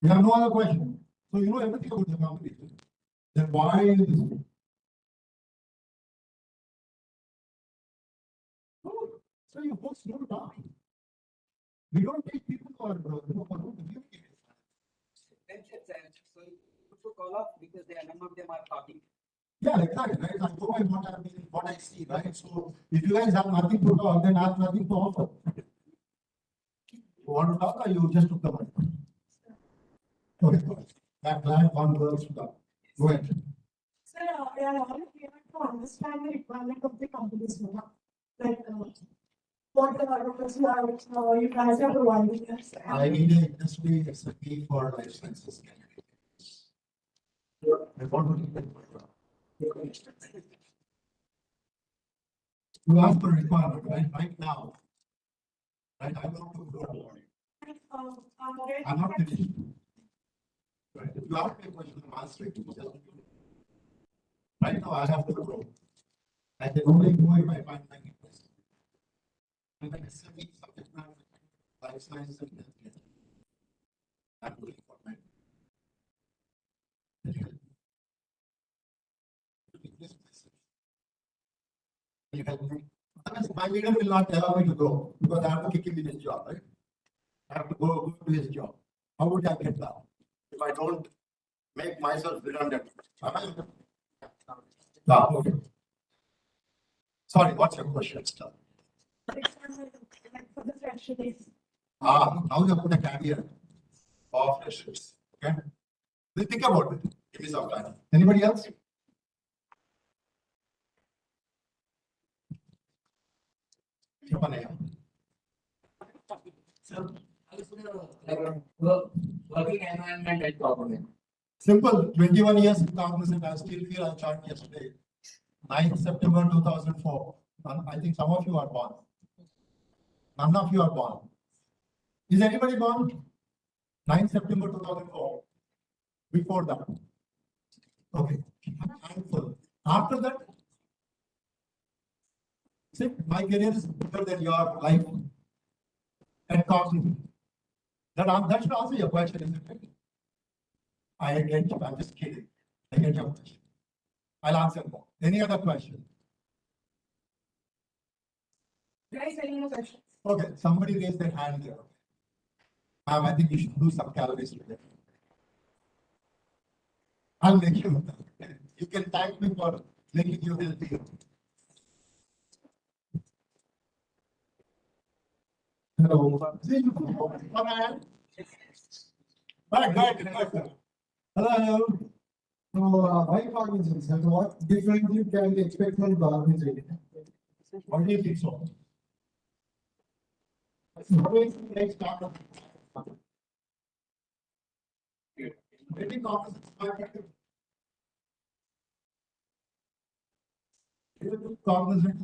You have no other question. So you know everything about the company. Then why is this? No, so you folks don't talk. We don't take people for communication. So you took all off because none of them are talking. Yeah, exactly. Right? I go by what I see, right? So if you guys have nothing to talk, then I have nothing to offer. You want to talk or you just took the money? Okay, go ahead. That client one girls to talk. Go ahead. Sir, I want to understand the requirement of the company's law. Like, what the purpose you guys are providing us. I need an industry SME for life sciences. I want to you ask for requirement, right? Right now. Right, I want to grow. I'm not finished. Right. If you ask me a question, I'm answering. Right now, I have to grow. I can only grow if I find my interest. And like SME, subject matter, life sciences, and healthcare. I'm looking for my. You help me. Otherwise, my leader will not allow me to go because I have to kick him in his job, right? I have to go to his job. How would I get that if I don't make myself redundant? Okay. Sorry, what's your question? For the freshers. Now you put a caveat of freshers. Okay. Think about it. Give me some time. Anybody else? Working environment at Cognizant. Simple. 21 years in Cognizant. I still feel I joined yesterday. 9th September 2004. I think some of you are born. None of you are born. Is anybody born? 9th September 2004. Before that. Okay. Thankful. After that, see, my career is bigger than your life at Cognizant. That should answer your question, isn't it? I get you. I'm just kidding. I get your question. I'll answer more. Any other question? Guys, any more questions? Okay, somebody raised their hand there. I think you should do some calories today. I'll make you. You can thank me for making you healthy. Hello. See you. Come on. Right, good. Hello. So, why Cognizant? And what differently can we expect from Cognizant? What do you think so? Next start. Maybe Cognizant. Cognizant.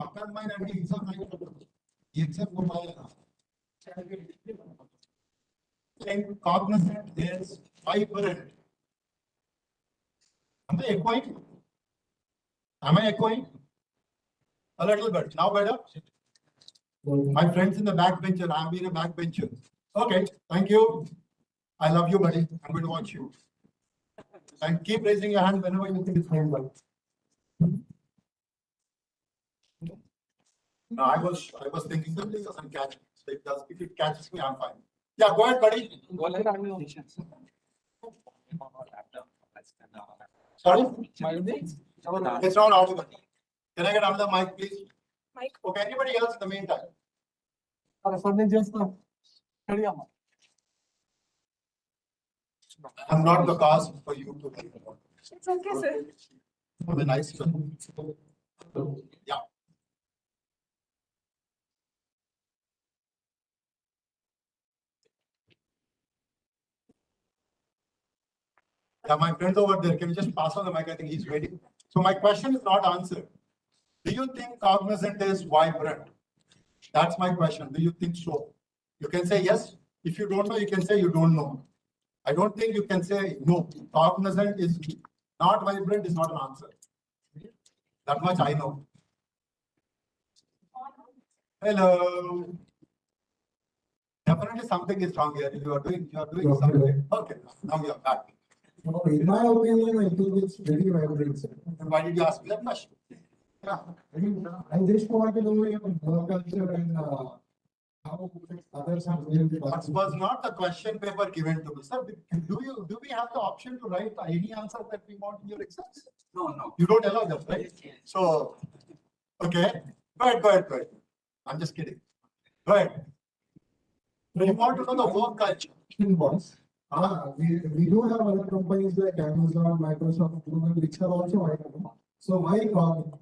After my exam, except for my Cognizant is vibrant. Am I echoing? Am I echoing? A little bit. Now better? My friends in the back bencher, I've been a back bencher. Okay, thank you. I love you, buddy. I'm going to watch you. And keep raising your hand whenever you think it's going well. No, I was thinking that this doesn't catch me. So if it catches me, I'm fine. Yeah, go ahead, buddy. Sorry? It's not audible. Can I get another mic, please? Mic. Okay, anybody else in the meantime? I'm not the cause for you to think about. It's okay, sir. Have a nice one. Yeah. Yeah, my friend over there, can you just pass on the mic? I think he's waiting. So my question is not answered. Do you think Cognizant is vibrant? That's my question. Do you think so? You can say yes. If you don't know, you can say you don't know. I don't think you can say no. Cognizant is not vibrant is not an answer. That much I know. Hello. Definitely something is wrong here. You are doing Okay. something. Okay, now you are back. No, in my opinion, I think it's very vibrant, sir. And why did you ask me that question? Yeah. I mean, I just want to know your work culture and how others are doing it. That was not the question paper given to me, sir. Do we have the option to write any answer that we want in your exams? No, no. You don't allow that, right? So, okay, go ahead. I'm just kidding. Go ahead. So you want to know the work culture? Was. We do have other companies like Amazon, Microsoft, Google, which are also hiring. So why call?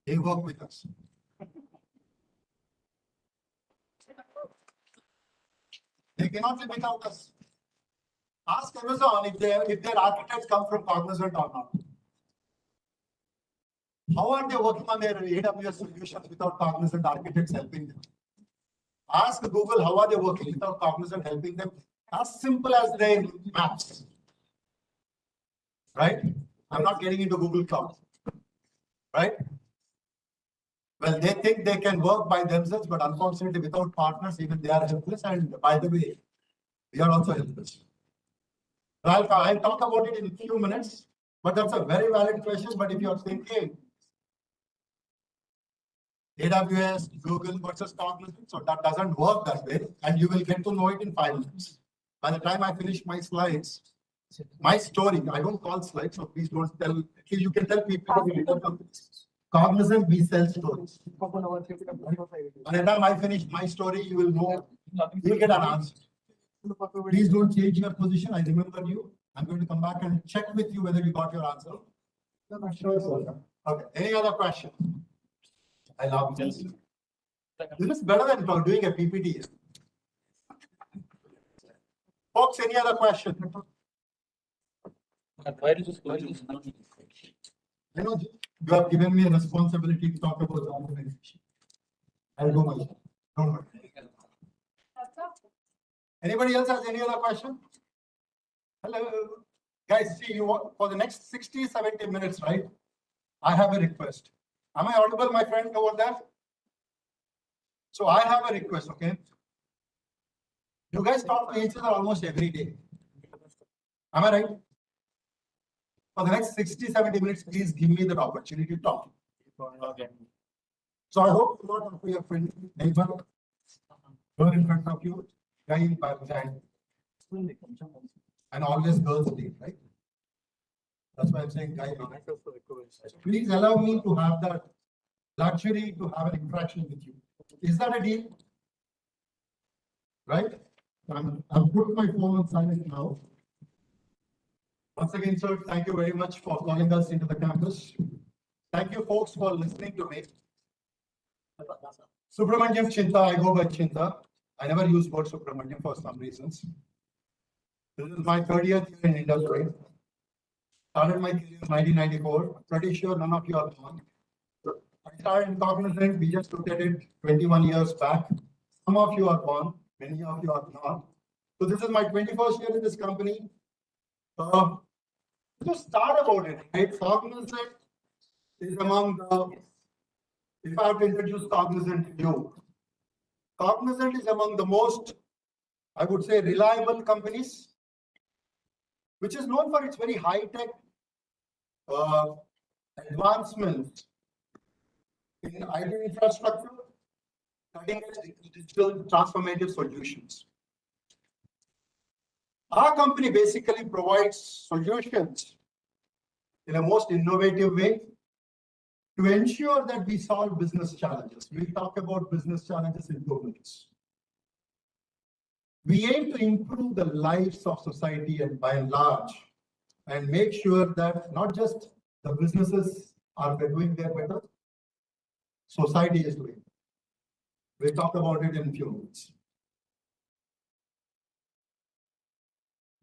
They work with us. They cannot live without us. Ask Amazon if their architects come from Cognizant or not. How are they working on their AWS solutions without Cognizant architects helping them? Ask Google how are they working without Cognizant helping them. As simple as their maps. Right? I'm not getting into Google Cloud. Right? Well, they think they can work by themselves, but unfortunately, without partners, even they are helpless. And by the way, we are also helpless. I'll talk about it in a few minutes, but that's a very valid question. But if you're thinking AWS, Google versus Cognizant, so that doesn't work that way, and you will get to know it in 5 minutes. By the time I finish my slides, my story, I don't call slides, so please don't tell, you can tell people of other companies. Cognizant, we sell stories. By the time I finish my story, you will know, you will get an answer. Please don't change your position. I remember you. I'm going to come back and check with you whether you got your answer. Sure, sir. Okay. Any other question? I love this. This is better than doing a PPT. Folks, any other question? You know, you have given me a responsibility to talk about the organization. I'll do my job. Don't worry. Anybody else has any other question? Hello. Guys, see, you want, for the next 60, 70 minutes, right? I have a request. Am I audible, my friend, over there? So I have a request, okay? You guys talk to each other almost every day. Am I right? For the next 60, 70 minutes, please give me that opportunity to talk. Okay. So I hope you not talk to your friend, neighbor, girl in front of you, guy in behind. And always girls lead, right? That's why I'm saying guy. So please allow me to have that luxury to have an interaction with you. Is that a deal? Right? I've put my phone on silent now. Once again, sir, thank you very much for calling us into the campus. Thank you, folks, for listening to me. Subramaniam Chinta, I go by Chinta. I never use word Subramaniam for some reasons. This is my 30th year in industry. Started my career in 1994. Pretty sure none of you are born. I started in Cognizant. We just looked at it 21 years back. Some of you are born, many of you are not. So this is my 21st year in this company. Just start about it, right? Cognizant is among the, if I have to introduce Cognizant to you, Cognizant is among the most, I would say, reliable companies, which is known for its very high-tech advancements in IT infrastructure, cutting-edge digital transformative solutions. Our company basically provides solutions in a most innovative way to ensure that we solve business challenges. We talk about business challenges in 2 minutes. We aim to improve the lives of society and by and large, and make sure that not just the businesses are doing their better, society is doing. We'll talk about it in a few minutes.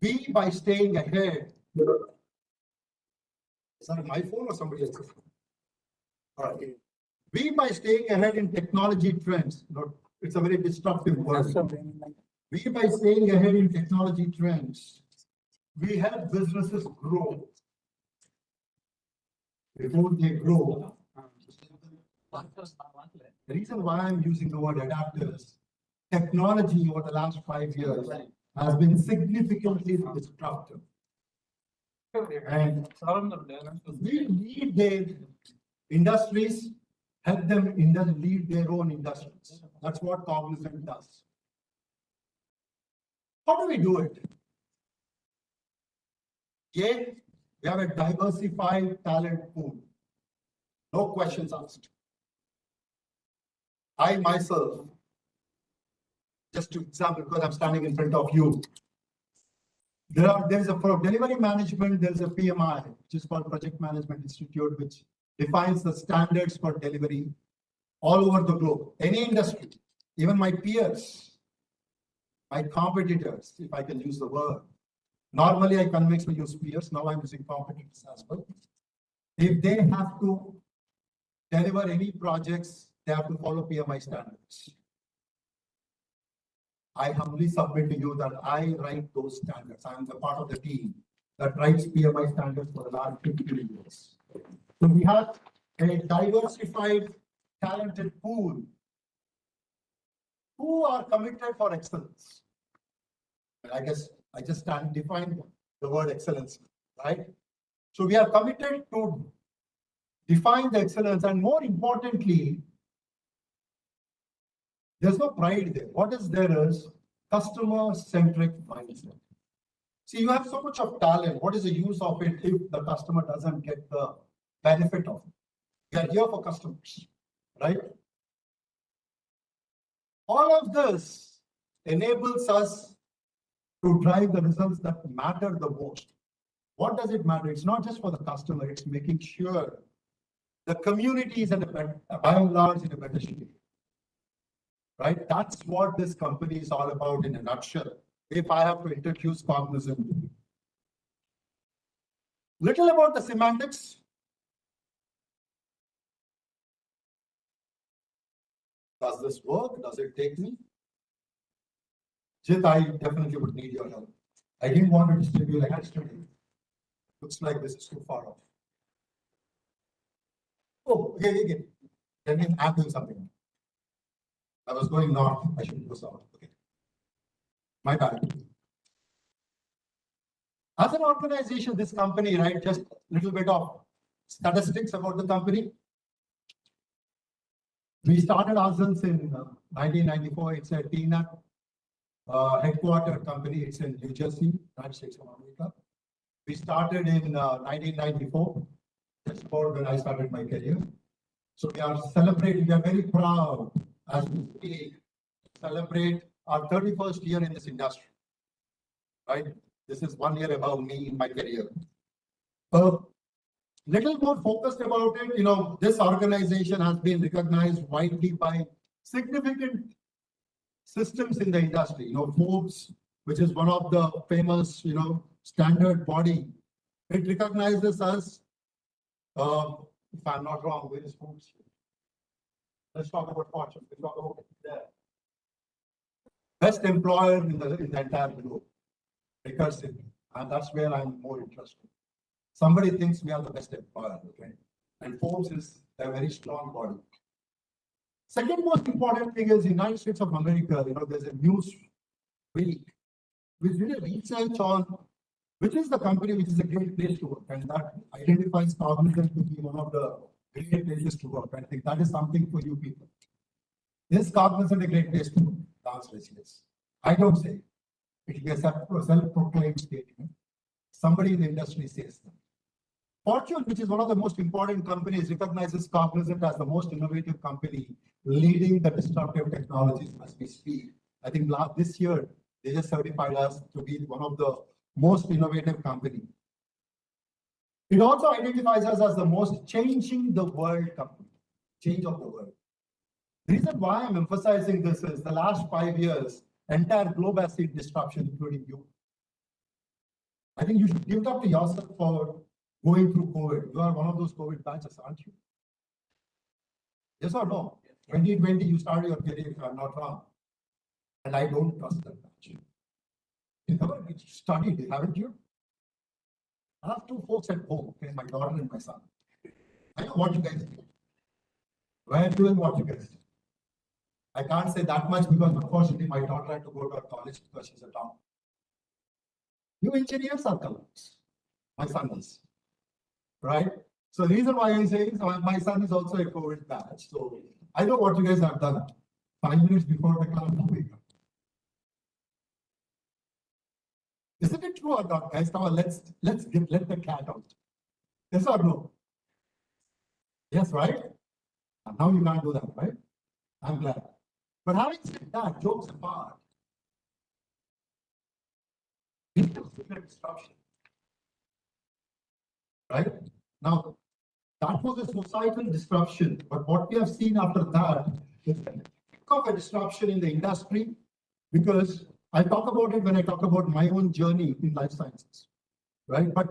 We, by staying ahead, is that my phone or somebody else's phone? All right. We, by staying ahead in technology trends, it's a very disruptive word. We, by staying ahead in technology trends, we help businesses grow. Before they grow, the reason why I'm using the word adapters technology over the last 5 years has been significantly disruptive. And we lead their industries, help them lead their own industries. That's what Cognizant does. How do we do it? A, we have a diversified talent pool. No questions asked. I myself, just to example, because I'm standing in front of you, for delivery management, there's a PMI, which is called Project Management Institute, which defines the standards for delivery all over the globe. Any industry, even my peers, my competitors, if I can use the word. Normally, I convex to use peers. Now I'm using competitors as well. If they have to deliver any projects, they have to follow PMI standards. I humbly submit to you that I write those standards. I'm the part of the team that writes PMI standards for the last 15 years. So we have a diversified, talented pool who are committed for excellence. And I guess I just define the word excellence, right? So we are committed to define the excellence, and more importantly, there's no pride there. What is there is customer-centric mindset. See, you have so much of talent. What is the use of it if the customer doesn't get the benefit of it? We are here for customers, right? All of this enables us to drive the results that matter the most. What does it matter? It's not just for the customer, it's making sure the community is by and large in a better shape. Right? That's what this company is all about in a nutshell. If I have to introduce Cognizant. Little about the semantics. Does this work? Does it take me? Jit, I definitely would need your help. I didn't want to distribute like yesterday. Looks like this is too far off. Oh, okay. Then I'm doing something. I was going north. I should go south. Okay. My bad. As an organization, this company, right, just a little bit of statistics about the company. We started ourselves in 1994. It's a TNAP headquartered company. It's in New Jersey, United States of America. We started in 1994. That's about when I started my career. So we are celebrating, we are very proud as we speak, celebrate our 31st year in this industry, right? This is 1 year above me in my career. Little more focused about it, this organization has been recognized widely by significant systems in the industry. Forbes, which is one of the famous, standard body, it recognizes us. If I'm not wrong, where is Forbes? Let's talk about Fortune. Let's talk about there. Best employer in the entire globe, recursively, and that's where I'm more interested. Somebody thinks we are the best employer, okay? And Forbes is a very strong body. Second most important thing is United States of America. There's a news week which did a research on which is the company which is a great place to work, and that identifies Cognizant to be one of the great places to work. I think that is something for you people. Is Cognizant a great place to work? The answer is yes. I don't say it. It is a self-proclaimed statement. Somebody in the industry says that. Fortune, which is one of the most important companies, recognizes Cognizant as the most innovative company leading the disruptive technologies as we speak. I think this year, they just certified us to be one of the most innovative company. It also identifies us as the most changing the world company, change of the world. The reason why I'm emphasizing this is the last 5 years, entire globe has seen disruption, including you. I think you should give it up to yourself for going through COVID. You are one of those COVID batches, aren't you? Yes or no? 2020, you started your career, if I'm not wrong. And I don't trust that batch. You never studied, haven't you? I have 2 folks at home, okay, my daughter and my son. I know what you guys do. We're doing what you guys do. I can't say that much because unfortunately my daughter had to go to her college because she's a town. You engineers are colors. My son is. Right? So the reason why I say is my son is also a COVID batch. So I know what you guys have done. 5 minutes before the class, wake up. Isn't it true or not, guys? Come on, let the cat out. Yes or no? Yes, right? And now you can't do that, right? I'm glad. But having said that, jokes apart, it's a disruption. Right? Now, that was a societal disruption, but what we have seen after that is a disruption in the industry, because I talk about it when I talk about my own journey in life sciences, right? But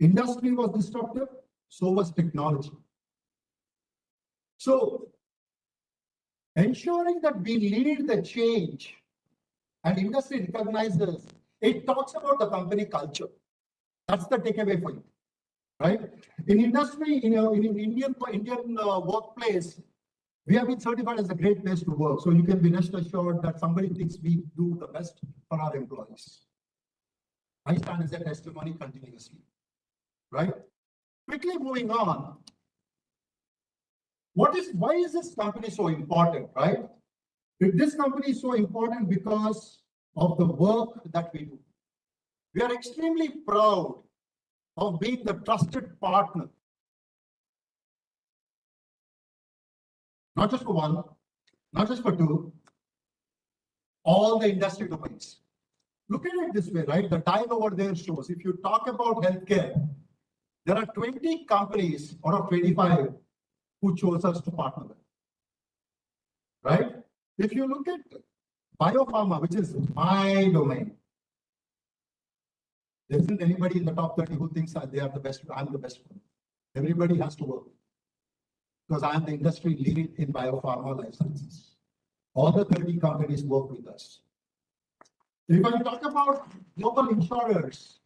industry was disruptive, so was technology. So ensuring that we lead the change and industry recognizes, it talks about the company culture. That's the takeaway for you, right? In industry, in Indian workplace, we have been certified as a great place to work. So you can be rest assured that somebody thinks we do the best for our employees. I stand as a testimony continuously, right? Quickly moving on. Why is this company so important, right? This company is so important because of the work that we do. We are extremely proud of being the trusted partner. Not just for one, not just for two, all the industry domains. Look at it this way, right? The tile over there shows, if you talk about healthcare, there are 20 companies out of 25 who chose us to partner with, right? If you look at biopharma, which is my domain, there isn't anybody in the top 30 who thinks that they are the best, I'm the best one. Everybody has to work because I'm the industry leader in biopharma life sciences. All the 30 companies work with us. If I talk about global insurers,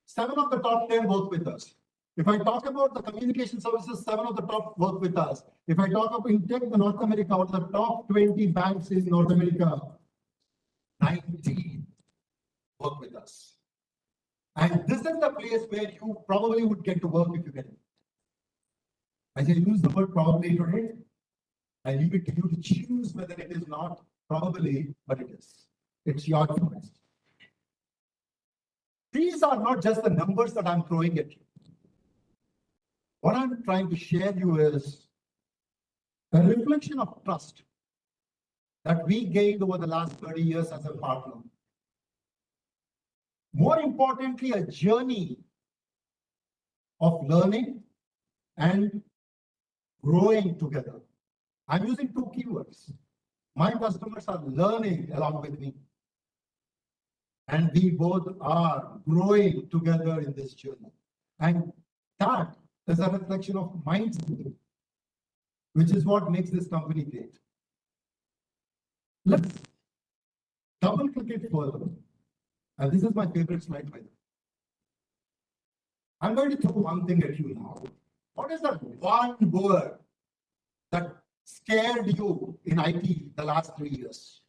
7 of the top 10 work with us. If I talk about the communication services, 7 of the top work with us. If I talk about in tech, North America, out of the top 20 banks in North America, 19 work with us. And this is the place where you probably would get to work if you get it. I say use the word probably today, and leave it to you to choose whether it is not probably, but it is. It's your choice. These are not just the numbers that I'm throwing at you. What I'm trying to share you is a reflection of trust that we gained over the last 30 years as a partner. More importantly, a journey of learning and growing together. I'm using 2 keywords. My customers are learning along with me. And we both are growing together in this journey. And that is a reflection of mindset, which is what makes this company great. Let's double click it further. And this is my favorite slide, by the way. I'm going to throw one thing at you now. What is that one word that scared you in IT the last 3 years?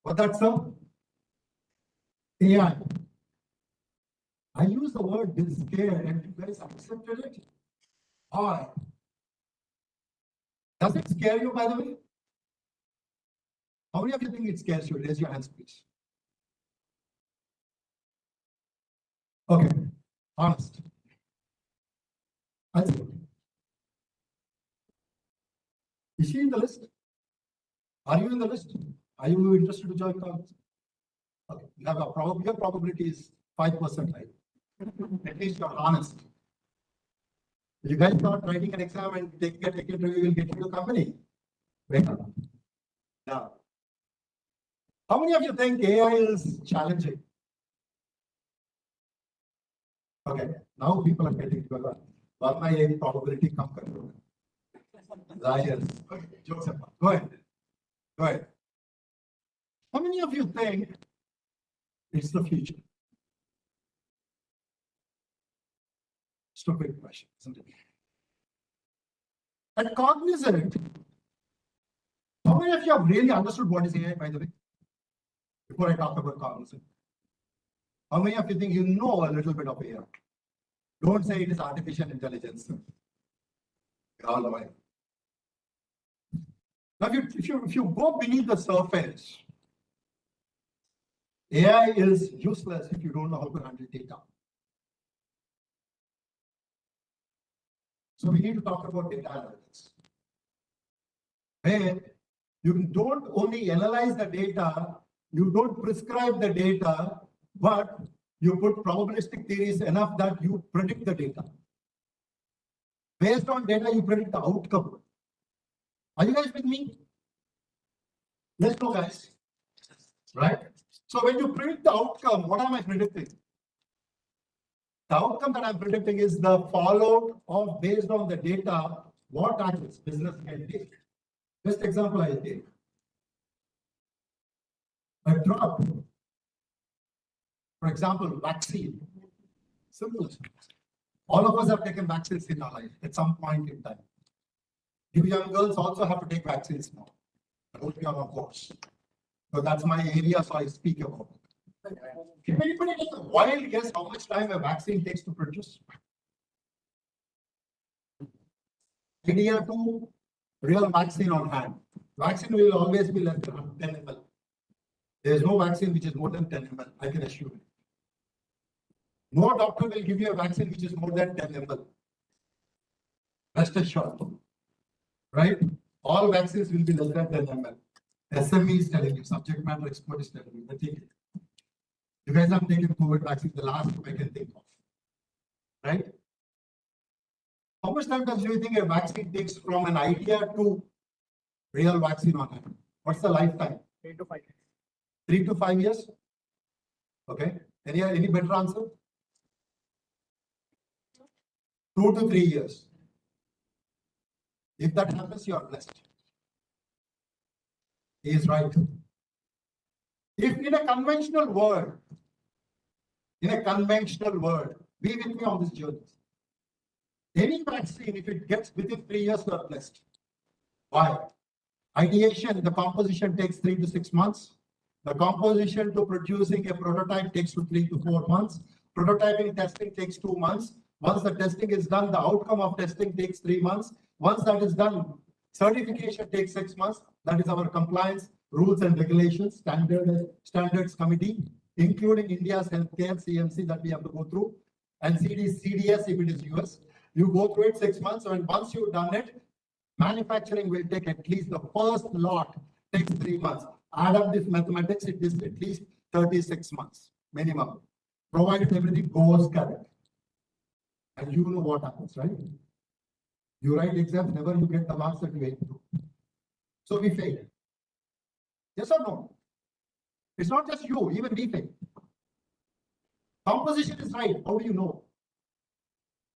What that's sir? AI. I use the word been scared and you guys accepted it. Why? Does it scare you, by the way? How many of you think it scares you? Raise your hands, please. Okay, honest. That's good. Is she in the list? Are you in the list? Are you interested to join Cognizant? Okay, you have your probability is 5%, right? At least you're honest. If you guys start writing an exam and taking a ticket review, will get you to company. Wake up. Now, how many of you think AI is challenging? Okay, now people are getting together. What my probability come control. Liars. Okay, jokes apart. Go ahead. Go ahead. How many of you think it's the future? Stupid question, isn't it? At Cognizant, How many of you have really understood what is AI, by the way? Before I talk about Cognizant. How many of you think you know a little bit of AI? Don't say it is artificial intelligence. We all know it. Now, if you go beneath the surface, AI is useless if you don't know how to handle data. So we need to talk about data analytics. Where you don't only analyze the data, you don't prescribe the data, but you put probabilistic theories enough that you predict the data. Based on data, you predict the outcome. Are you guys with me? Let's go, guys. Right? So when you predict the outcome, what am I predicting? The outcome that I'm predicting is the fallout of, based on the data, what actions business can take. Best example I take. A drug, for example, vaccine. Simple. All of us have taken vaccines in our life at some point in time. You young girls also have to take vaccines now. I hope you are on course. So that's my area, so I speak about it. Can anybody take a wild guess how much time a vaccine takes to produce? Idea to real vaccine on hand. Vaccine will always be less than 10 ml. There is no vaccine which is more than 10 ml, I can assure you. No doctor will give you a vaccine which is more than 10 ml. Rest assured. Right? All vaccines will be less than 10 ml. SME is telling you, subject matter expert is telling you, they take it. You guys have taken COVID vaccine, the last I can think of. Right? How much time do you think a vaccine takes from an idea to real vaccine on hand? What's the lifetime? 3 to 5 years. 3 to 5 years? Okay. Any better answer? 2 to 3 years. If that happens, you are blessed. He is right. If in a conventional world, be with me on this journey. Any vaccine, if it gets within 3 years, you are blessed. Why? Ideation, the composition takes 3 to 6 months. The composition to producing a prototype takes 3 to 4 months. Prototyping testing takes 2 months. Once the testing is done, the outcome of testing takes 3 months. Once that is done, certification takes 6 months. That is our compliance rules and regulations, standards committee, including India's healthcare CMC that we have to go through, and CDS if it is US. You go through it 6 months, and once you've done it, manufacturing will take at least the first lot takes 3 months. Add up this mathematics, it is at least 36 months minimum, provided everything goes correct. And you know what happens, right? You write exams, never you get the marks that you aim to. So we fail. Yes or no? It's not just you, even we fail. Composition is right. How do you know?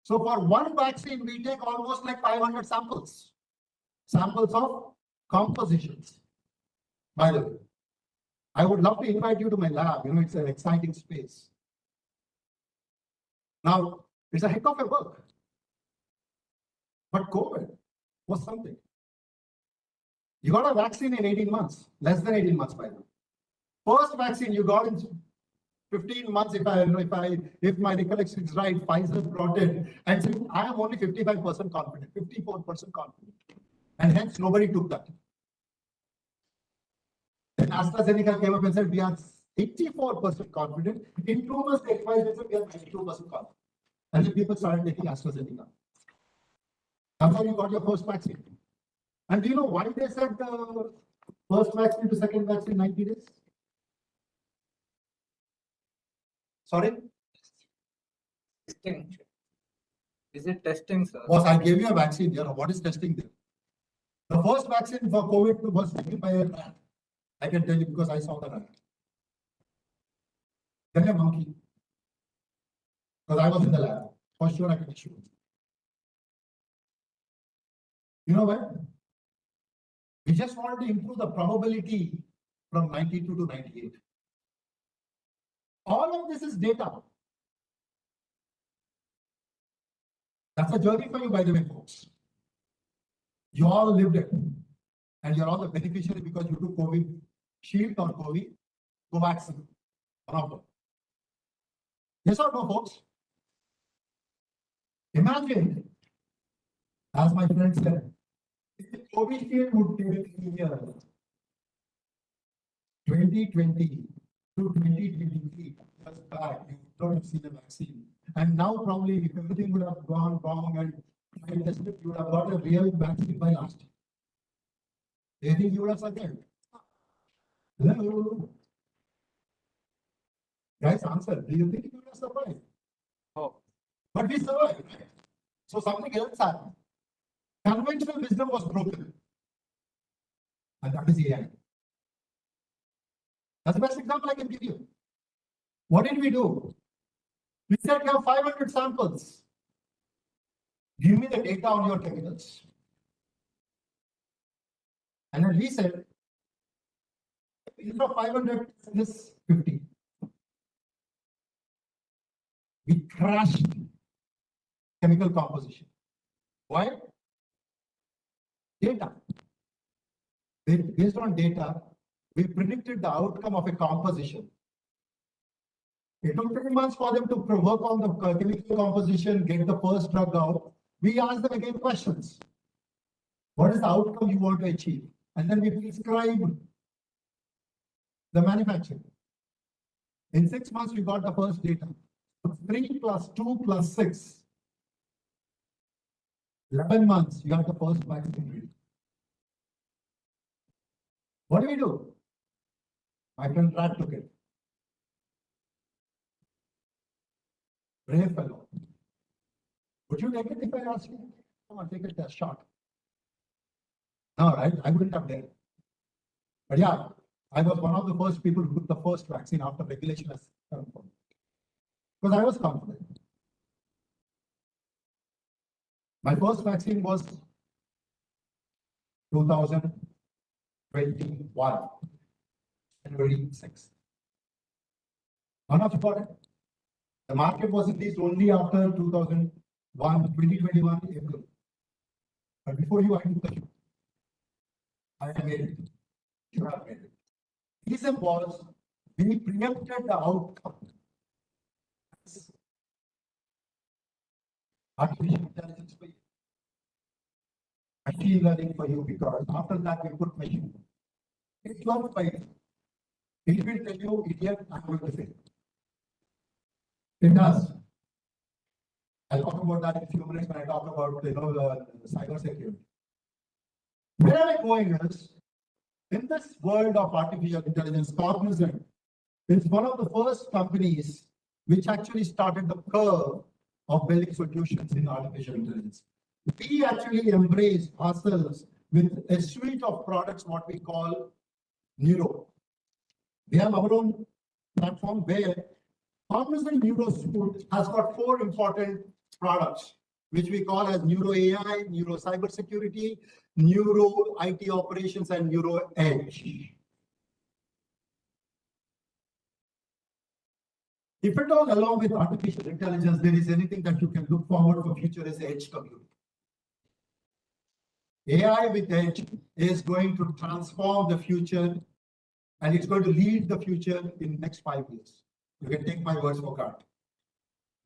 So for one vaccine, we take almost like 500 samples. Samples of compositions. By the way, I would love to invite you to my lab. You know, it's an exciting space. Now, it's a heck of a work. But COVID was something. You got a vaccine in 18 months, less than 18 months by now. First vaccine you got in 15 months, if my recollection is right, Pfizer brought it and said, I am only 55% confident, 54% confident. And hence nobody took that. Then AstraZeneca came up and said, we are 84% confident. In 2 months, the Pfizer said, we are 92% confident. And then people started taking AstraZeneca. That's how you got your first vaccine. And do you know why they said the first vaccine to second vaccine 90 days? Sorry? Testing. Is it testing, sir? Boss, I gave you a vaccine here. What is testing there? The first vaccine for COVID was taken by a rat. I can tell you because I saw the rat. Then a monkey. Because I was in the lab. For sure, I can assure you. You know what? We just wanted to improve the probability from 92 to 98. All of this is data. That's a journey for you, by the way, folks. You all lived it. And you're all the beneficiary because you took COVID shield or COVID vaccine. One of them. Yes or no, folks? Imagine, as my friend said, if the COVID shield would take 3 years, 2020 to 2023, years back, you don't have seen a vaccine. And now probably if everything would have gone wrong and tried tested, you would have got a real vaccine by last year. Do you think you would have survived? Hello? Guys, answer. Do you think you would have survived? Oh. But we survived. Right? So something else happened. Conventional wisdom was broken. And that is AI. That's the best example I can give you. What did we do? We said you have 500 samples. Give me the data on your chemicals. And then we said, instead of 500, this 50. We crashed chemical composition. Why? Data. Based on data, we predicted the outcome of a composition. It took 3 months for them to work on the chemical composition, get the first drug out. We asked them again questions. What is the outcome you want to achieve? And then we prescribe the manufacturing. In 6 months, we got the first data. 3 plus 2 plus 6. 11 months, you got the first vaccine ready. What do we do? My friend Brad took it. Brave fellow. Would you take it if I asked you? Come on, take it a shot. No, right? I wouldn't have dared. But yeah, I was one of the first people who took the first vaccine after regulation has come. Because I was confident. My first vaccine was 2021, January 6th. One of you the market was released only after 2021 April. But before you, I took the shoot. I had made it. You have made it. Reason was we preempted the outcome. Artificial intelligence for you. Machine learning for you because after that we put machine. It's not by it. It will tell you, idiot, I'm going to fail. It does. I'll talk about that in a few minutes when I talk about the cyber security. Where am I going is, in this world of artificial intelligence, Cognizant is one of the first companies which actually started the curve of building solutions in artificial intelligence. We actually embrace ourselves with a suite of products, what we call Neuro. We have our own platform where Cognizant Neuro Suite has got 4 important products, which we call as Neuro AI, Neuro Cybersecurity, Neuro IT Operations, and Neuro Edge. If at all, along with artificial intelligence, there is anything that you can look forward for future is edge computing. AI with edge is going to transform the future and it's going to lead the future in the next 5 years. You can take my words for granted.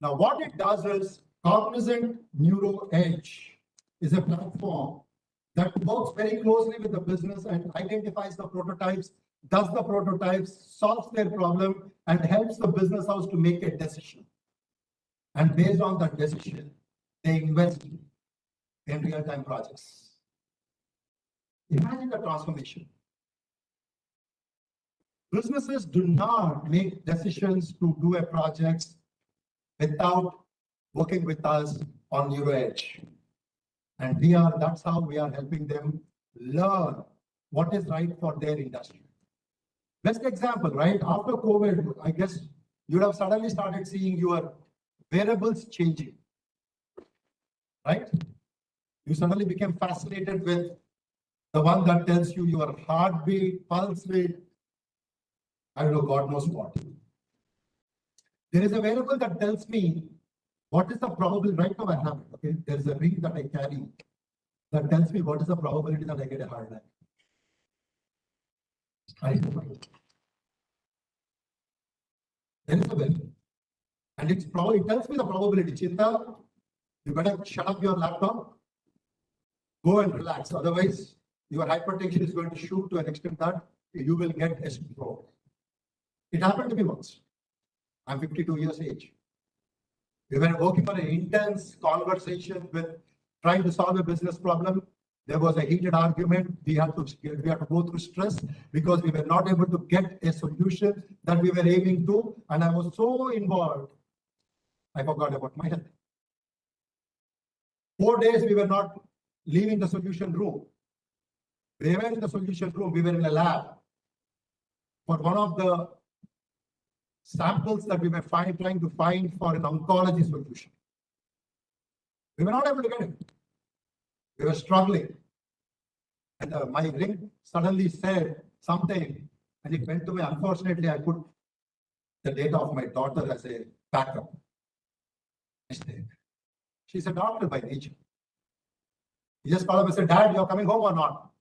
Now, what it does is Cognizant Neuro Edge is a platform that works very closely with the business and identifies the prototypes, does the prototypes, solves their problem, and helps the business house to make a decision. And based on that decision, they invest in real-time projects. Imagine the transformation. Businesses do not make decisions to do a project without working with us on Neuro Edge. And that's how we are helping them learn what is right for their industry. Best example, right? After COVID, I guess you would have suddenly started seeing your wearables changing, right? You suddenly became fascinated with the one that tells you your heartbeat, pulse rate, I don't know, God knows what. There is a wearable that tells me what is the probability, right now I have it, okay? There is a ring that I carry that tells me what is the probability that I get a heart attack. I know. There is a will. And it's probably, it tells me the probability. Chinta, you better shut up your laptop, go and relax. Otherwise, your hypertension is going to shoot to an extent that you will get a stroke. It happened to me once. I'm 52 years age. We were working on an intense conversation with trying to solve a business problem. There was a heated argument. We had to go through stress because we were not able to get a solution that we were aiming to. And I was so involved, I forgot about my health. 4 days we were not leaving the solution room. We were in the solution room. We were in a lab for one of the samples that we were trying to find for an oncology solution. We were not able to get it. We were struggling. And my ring suddenly said something, and it went to me. Unfortunately, I put the data of my daughter as a backup. She's a doctor by nature. He just called up and said, Dad, you're coming home or not?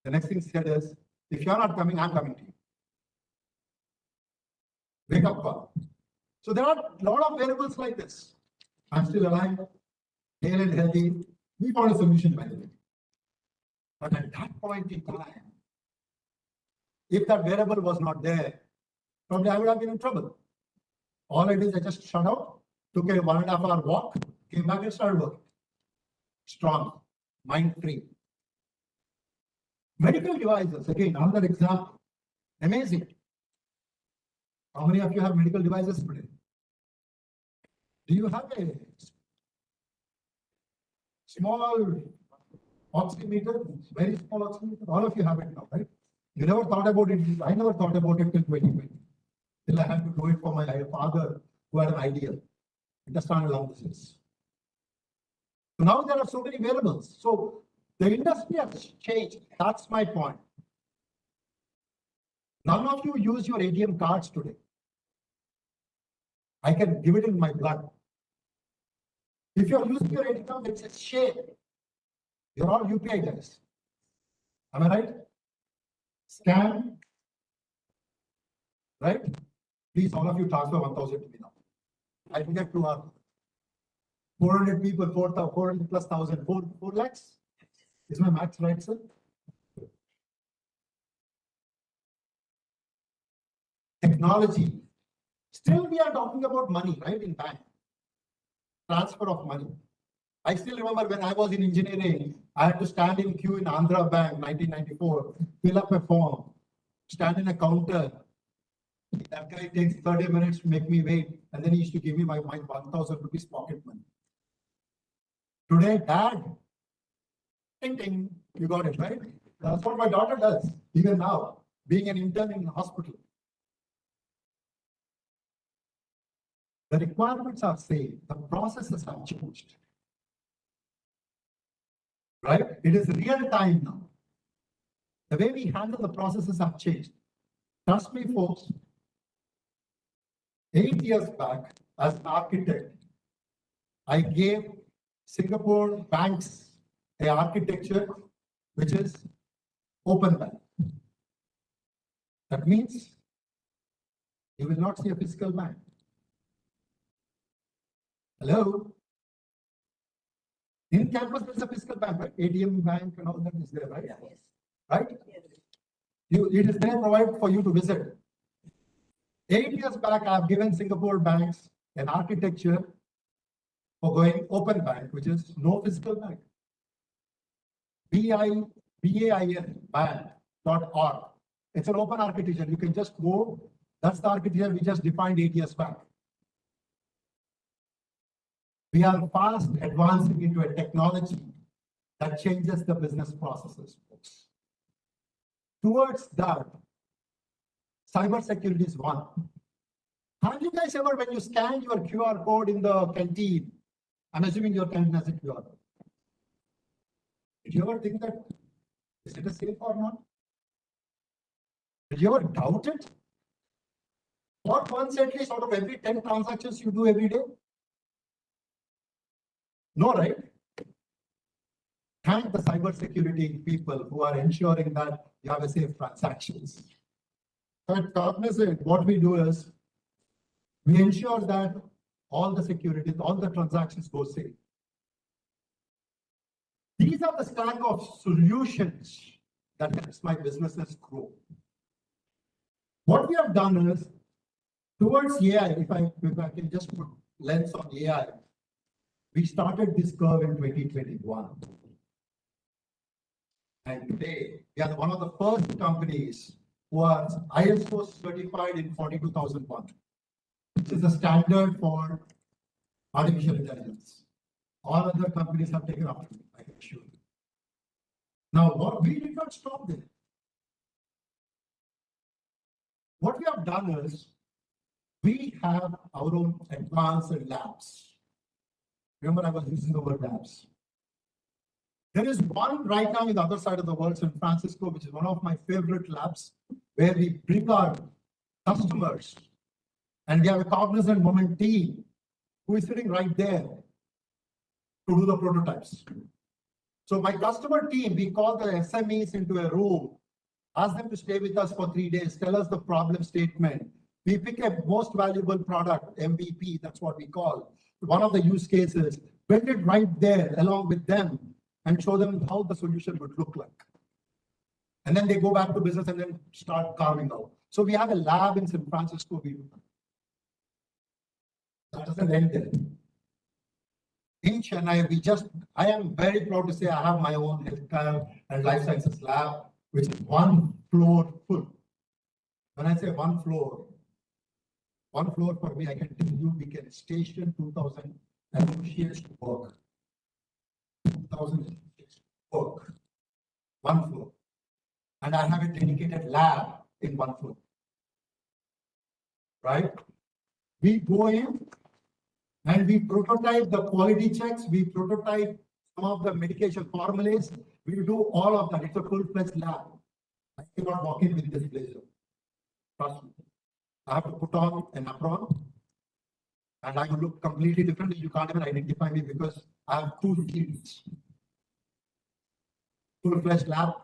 The next thing he said is, if you're not coming, I'm coming to you. Wake up call. So there are a lot of variables like this. I'm still alive, hale and healthy. We found a solution, by the way. But at that point in time, if that variable was not there, probably I would have been in trouble. All I did is I just shut out, took a 1.5 hour walk, came back and started working. Strong, mind-free. Medical devices, again, another example. Amazing. How many of you have medical devices today? Do you have a small oximeter, very small oximeter? All of you have it now, right? You never thought about it. I never thought about it till 2020. Till I had to do it for my father who had an idea. Understand how long this is. So now there are so many variables. So the industry has changed. That's my point. None of you use your ATM cards today. I can give it in my blood. If you're using your ATM, it's a shame. You're all UPI guys. Am I right? Scan. Right? Please, all of you transfer 1,000 to me now. I can get to 400 people, 400 plus 1,000, 4 lakhs. Is my maths right, sir? Technology. Still, we are talking about money, right? In bank. Transfer of money. I still remember when I was in engineering, I had to stand in queue in Andhra Bank, 1994, fill up a form, stand in a counter. That guy takes 30 minutes to make me wait, and then he used to give me my 1,000 rupees pocket money. Today, Dad, ting ting, you got it, right? That's what my daughter does, even now, being an intern in a hospital. The requirements are same, the processes have changed. Right? It is real time now. The way we handle the processes have changed. Trust me, folks, 8 years back, as an architect, I gave Singapore banks an architecture which is open bank. That means you will not see a physical bank. Hello? In campus, there's a physical bank, right? ATM bank and all that is there, right? Yes. Right? Yes. It is there provided for you to visit. 8 years back, I have given Singapore banks an architecture for going open bank, which is no physical bank. BAIN bank.org. It's an open architecture. You can just go. That's the architecture we just defined 8 years back. We are fast advancing into a technology that changes the business processes, folks. Towards that, cybersecurity is one. Have you guys ever, when you scan your QR code in the canteen, I'm assuming your canteen has a QR code. Did you ever think that, is it a safe or not? Did you ever doubt it? Or once at least out of every 10 transactions you do every day? No, right? thank the cybersecurity people who are ensuring that you have a safe transactions. At Cognizant, what we do is we ensure that all the securities, all the transactions go safe. These are the stack of solutions that helps my businesses grow. What we have done is, towards AI, if I can just put lens on AI, we started this curve in 2021. And today, we are one of the first companies who are ISO certified in 42001, which is the standard for artificial intelligence. All other companies have taken after me, I can assure you. Now, what we did not stop there. What we have done is, we have our own advanced labs. Remember, I was using the word labs. There is one right now in the other side of the world, San Francisco, which is one of my favorite labs, where we bring our customers, and we have a Cognizant Moment team who is sitting right there to do the prototypes. So my customer team, we call the SMEs into a room, ask them to stay with us for 3 days, tell us the problem statement. We pick a most valuable product, MVP, that's what we call. One of the use cases, build it right there along with them and show them how the solution would look like. And then they go back to business and then start carving out. So we have a lab in San Francisco. That doesn't end there. In Chennai, I am very proud to say I have my own healthcare and life sciences lab, which is 1 floor full. When I say 1 floor for me, I can tell you we can station 2,000 associates to work. 2,000 associates to work. 1 floor. And I have a dedicated lab in 1 floor. Right? We go in and we prototype the quality checks, we prototype some of the medication formulas, we do all of that. It's a full-fledged lab. I cannot walk in with this blazer. Trust me. I have to put on an apron and I will look completely different. You can't even identify me because I have 2 seats. Full-fledged lab,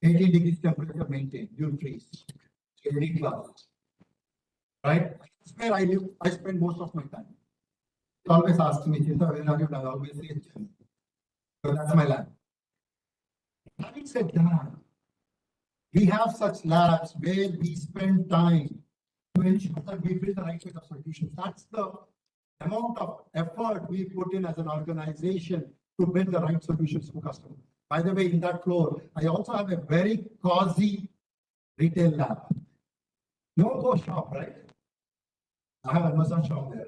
18 degrees temperature maintained, you'll freeze. Every class. Right? That's where I live. I spend most of my time. They always ask me, Chinta, where are you? I always say, Chennai. So that's my lab. Having said that, we have such labs where we spend time to ensure that we build the right set of solutions. That's the amount of effort we put in as an organization to build the right solutions for customers. By the way, in that floor, I also have a very cozy retail lab. No go shop, right? I have Amazon shop there.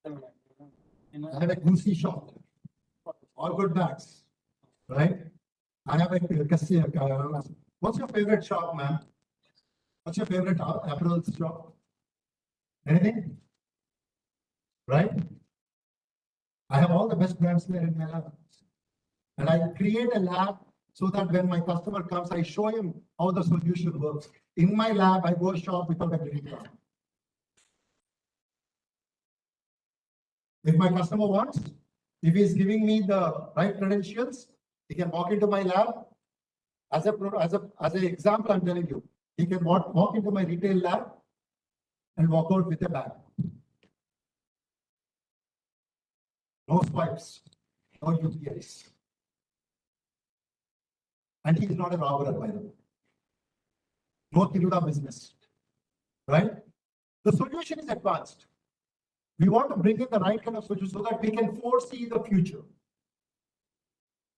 I have a Goosey shop there. All good bags, right? I have a what's your favorite shop, man? What's your favorite apparel shop? Anything? Right? I have all the best brands there in my lab. And I create a lab so that when my customer comes, I show him how the solution works. In my lab, I go shop without a credit card. If my customer wants, if he's giving me the right credentials, he can walk into my lab. As an example, I'm telling you, he can walk into my retail lab and walk out with a bag. No swipes, no UPIs. And he's not a robber, by the way. No Kiruda business, right? The solution is advanced. We want to bring in the right kind of solution so that we can foresee the future.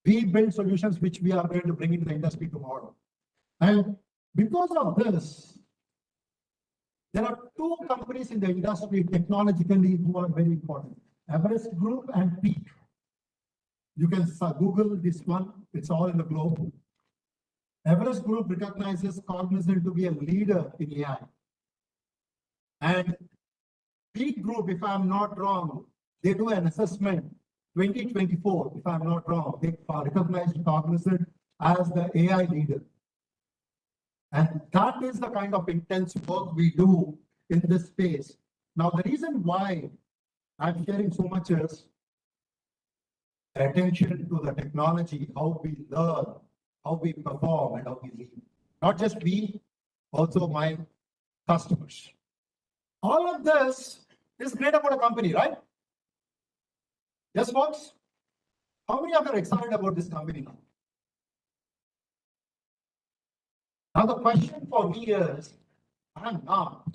We build solutions which we are going to bring into the industry tomorrow. And because of this, there are 2 companies in the industry technologically who are very important. Everest Group and Peak. You can Google this one, it's all in the globe. Everest Group recognizes Cognizant to be a leader in AI. And Peak Group, if I'm not wrong, they do an assessment 2024, if I'm not wrong, they recognized Cognizant as the AI leader. And that is the kind of intense work we do in this space. Now, the reason why I'm sharing so much is attention to the technology, how we learn, how we perform, and how we lead. Not just we, also my customers. All of this is great about a company, right? Yes, folks? How many of you are excited about this company now? Now the question for me is, I'm not.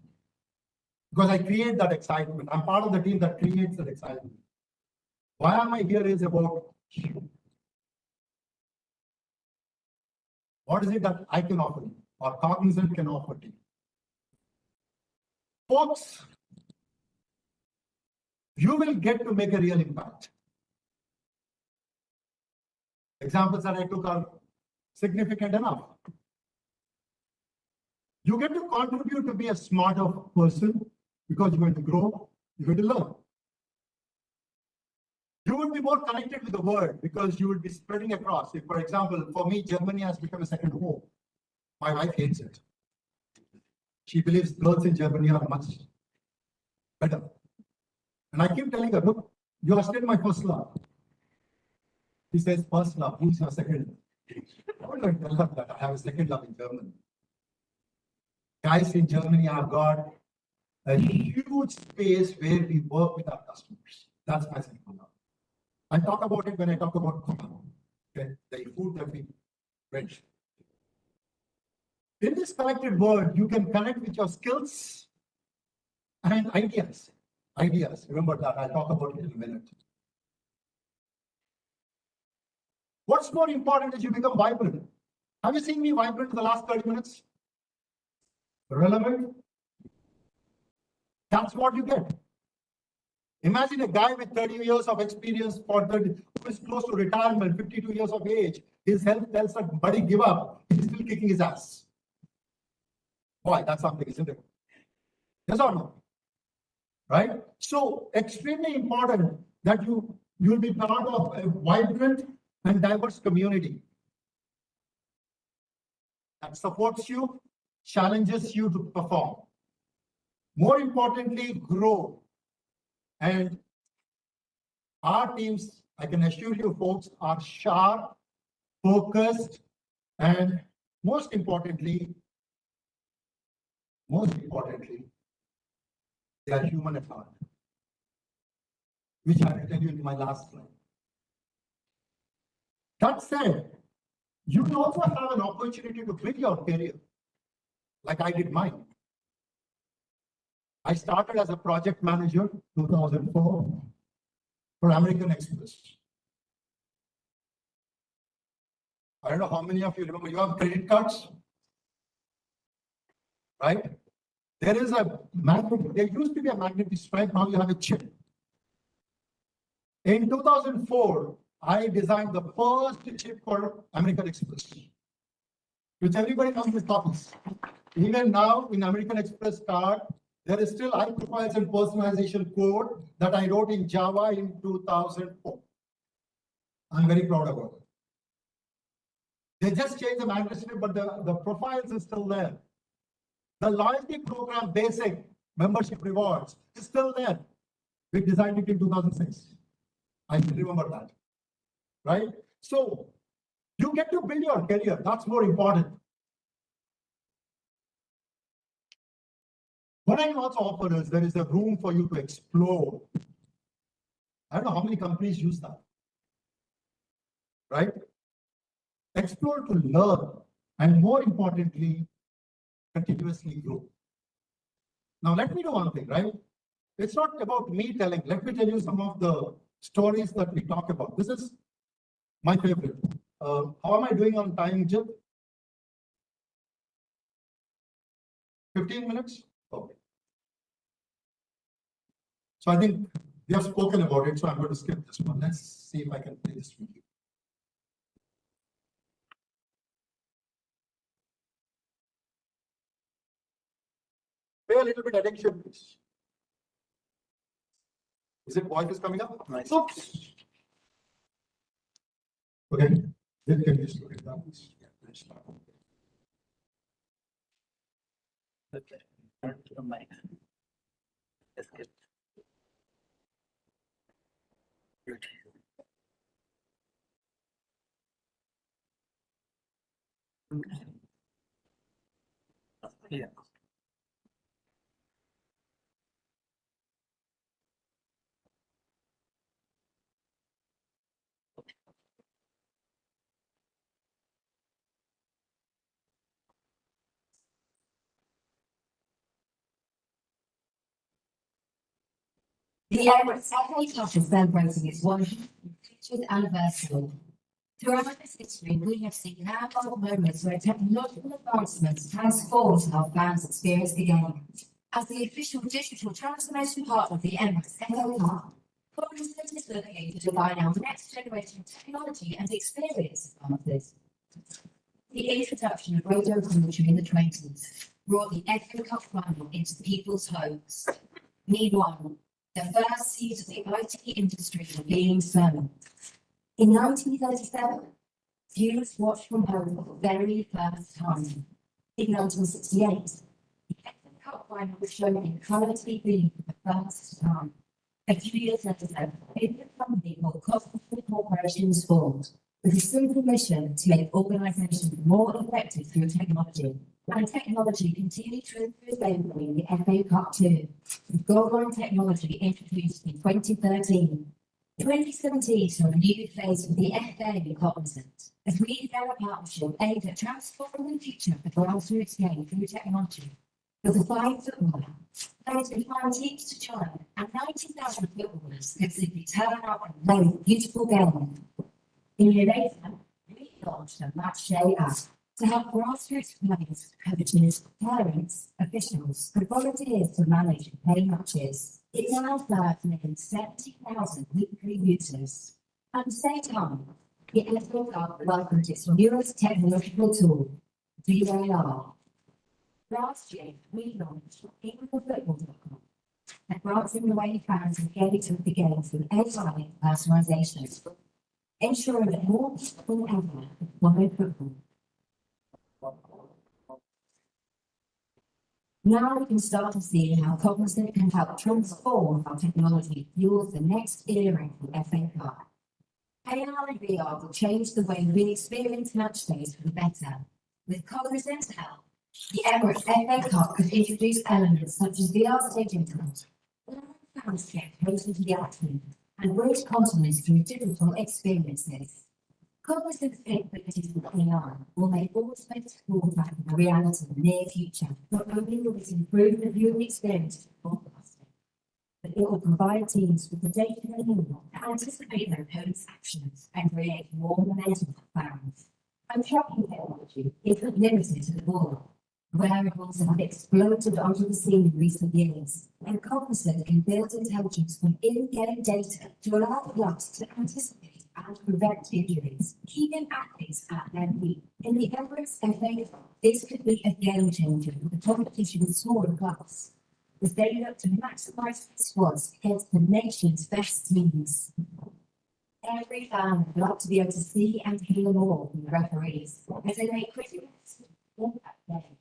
Because I create that excitement. I'm part of the team that creates that excitement. Why am I here is about you. What is it that I can offer you or Cognizant can offer to you? Folks, you will get to make a real impact. Examples that I took are significant enough. You get to contribute to be a smarter person because you're going to grow, you're going to learn. You will be more connected with the world because you will be spreading across. If, for example, for me, Germany has become a second home. My wife hates it. She believes girls in Germany are much better. And I keep telling her, look, you are still my first love. She says, first love, who's your second? How do I tell her that I have a second love in Germany? Guys in Germany have got a huge space where we work with our customers. That's my second love. I talk about it when I talk about the food that we rent. In this connected world, you can connect with your skills and ideas. Ideas, remember that, I'll talk about it in a minute. What's more important is you become vibrant. Have you seen me vibrant in the last 30 minutes? Relevant? That's what you get. Imagine a guy with 30 years of experience who is close to retirement, 52 years of age. His health tells him, buddy, give up. He's still kicking his ass. Boy, that's something, isn't it? Yes or no? Right? So extremely important that you'll be part of a vibrant and diverse community that supports you, challenges you to perform. More importantly, grow. And our teams, I can assure you folks, are sharp, focused, and most importantly, they are human at heart, which I will tell you in my last slide. That said, you will also have an opportunity to build your career, like I did mine. I started as a project manager, 2004, for American Express. I don't know how many of you remember, you have credit cards, right? There is a magnet, there used to be a magnetic stripe, now you have a chip. In 2004, I designed the first chip for American Express, which everybody comes with copies. Even now, in American Express card, there is still high profiles and personalization code that I wrote in Java in 2004. I'm very proud about it. They just changed the magnet strip, but the profiles is still there. The loyalty program basic membership rewards is still there. We designed it in 2006. I remember that, right? So you get to build your career. That's more important. What I can also offer is there is a room for you to explore. I don't know how many companies use that, right? Explore to learn, and more importantly, continuously grow. Now, let me do one thing, right? It's not about me telling. Let me tell you some of the stories that we talk about. This is my favorite. How am I doing on time, Jim? 15 minutes? Okay. So I think we have spoken about it, so I'm going to skip this one. Let's see if I can play this video. Pay a little bit attention, please. Is it voice is coming up? Nice. Oops. Okay. Then can you slow it down? Okay. Turn to the mic. That's good. Good. Yeah. The Emirates FA Cup is celebrating its 150th anniversary. Throughout its history, we have seen landmark moments where technological advancements transformed how fans experience the game. As the official digital transformation partner of the Emirates FA Cup, Cognizant is looking to define our next generation technology and experience advances. The introduction of radio commentary in the 20s brought the FA Cup final into people's homes. Meanwhile, the first seeds of the IT industry were being sown. In 1937, viewers watched from home for the very first time. In 1968, the FA Cup final was shown in colour TV for the first time. A few years later, a company called Cognizant Corporation was formed, with a simple mission to make organisations more effective through technology. And technology continued to improve gameplay in the FA Cup too, with goal line technology introduced in 2013. 2017 saw a new phase of the FA and Cognizant, as we began a partnership aimed at transforming the future of the grassroots game through technology. With a flying football, players could find teams to join, and 90,000 footballers could simply turn up and play a beautiful game. A year later, we launched a match day app to help grassroots players, coaches, parents, officials, and volunteers to manage and play matches. It now serves more than 70,000 weekly users. At the same time, the FA Cup welcomed its newest technological tool, VAR. Last year, we launched EagleFootball.com, advancing the way fans engage with the game through AI personalization, ensuring that more people than ever follow football. Now we can start to see how Cognizant can help transform how technology fuels the next era of the FA Cup. AR and VR will change the way we experience match days for the better. With Cognizant's help, the Emirates FA Cup could introduce elements such as VR stadium times, allowing fans to get closer to the action and reach continents through digital experiences. Cognizant's capabilities with AI will make automated quarterback a reality in the near future. Not only will it improve the viewing experience of broadcasting, but it will provide teams with the data they need to anticipate their opponent's actions and create more momentum for fans. And tracking technology isn't limited to the ball. Wearables have exploded onto the scene in recent years, and Cognizant can build intelligence from in-game data to allow clubs to anticipate and prevent injuries, keeping athletes at their peak. In the Emirates FA, this could be a game changer for the competition with smaller clubs, as they look to maximise their squads against the nation's best teams. Every fan would like to be able to see and hear more from the referees as they make critical decisions that day.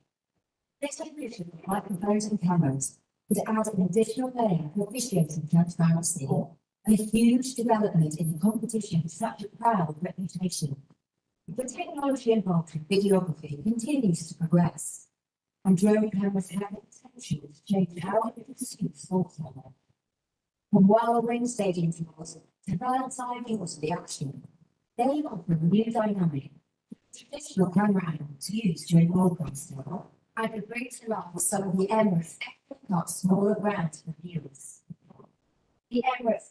This addition of microphones and cameras would add an additional layer of officiating transparency, a huge development in the competition with such a proud reputation. The technology involved in videography continues to progress, and drone cameras have the potential to change how we pursue sports. From wild-wing stadium tours to bird's-eye views of the action, they offer a new dynamic, traditional camera angles used during broadcasting, and would bring to life some of the Emirates Cup smaller brands for viewers. The Emirates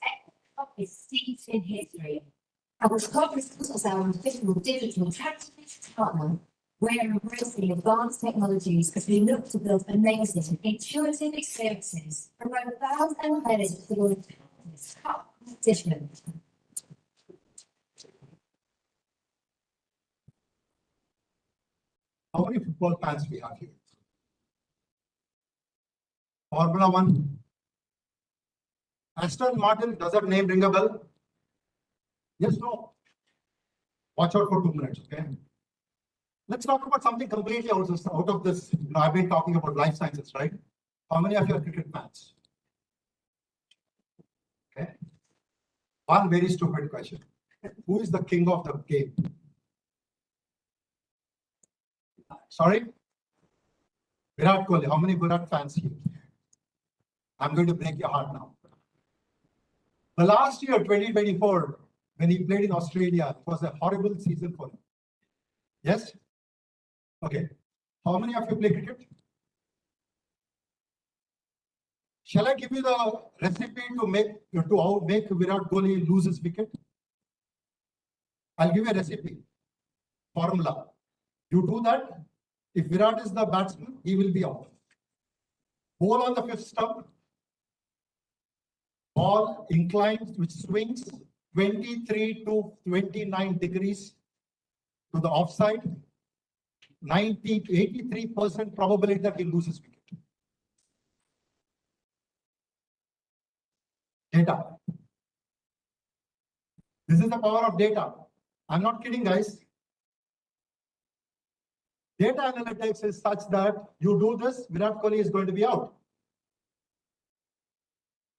Cup is steeped in history, and with Cognizant as our official digital transformation partner, we're embracing advanced technologies as we look to build amazing, intuitive experiences around fans and players for this cup competition. How many football fans we have here? Formula One. Aston Martin, does that name ring a bell? Yes, no. Watch out for 2 minutes, okay? Let's talk about something completely out of this. I've been talking about life sciences, right? How many of you are cricket fans? Okay. One very stupid question. Who is the king of the game? Sorry? Virat Kohli. How many Virat fans here? I'm going to break your heart now. The last year, 2024, when he played in Australia, it was a horrible season for him. Yes? Okay. How many of you play cricket? Shall I give you the recipe to make Virat Kohli lose his wicket? I'll give you a recipe, formula. You do that. If Virat is the batsman, he will be out. Ball on the fifth stump. Ball inclined, which swings 23 to 29 degrees to the offside. 90 to 83% probability that he loses wicket. Data. This is the power of data. I'm not kidding, guys. Data analytics is such that you do this, Virat Kohli is going to be out.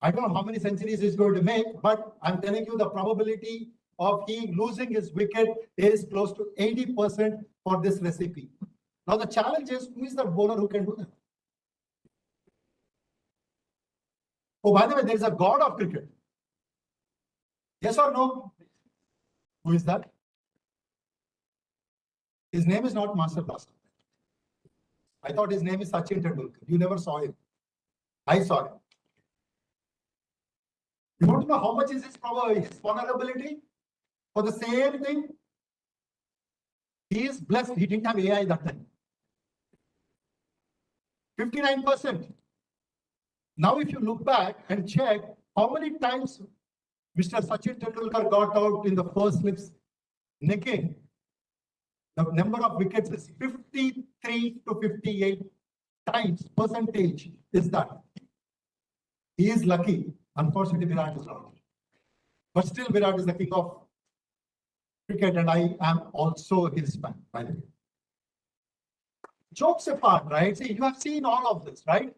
I don't know how many centuries he's going to make, but I'm telling you the probability of he losing his wicket is close to 80% for this recipe. Now the challenge is, who is the bowler who can do that? Oh, by the way, there is a god of cricket. Yes or no? Who is that? His name is not Master Blaster. I thought his name is Sachin Tendulkar. You never saw him. I saw him. You want to know how much is his vulnerability for the same thing? He is blessed. He didn't have AI that time. 59%. Now, if you look back and check how many times Mr. Sachin Tendulkar got out in the first slips nicking, the number of wickets is 53 to 58 times percentage is that. He is lucky. Unfortunately, Virat is not. But still, Virat is the king of cricket, and I am also his fan, by the way. Jokes apart, right? See, you have seen all of this, right?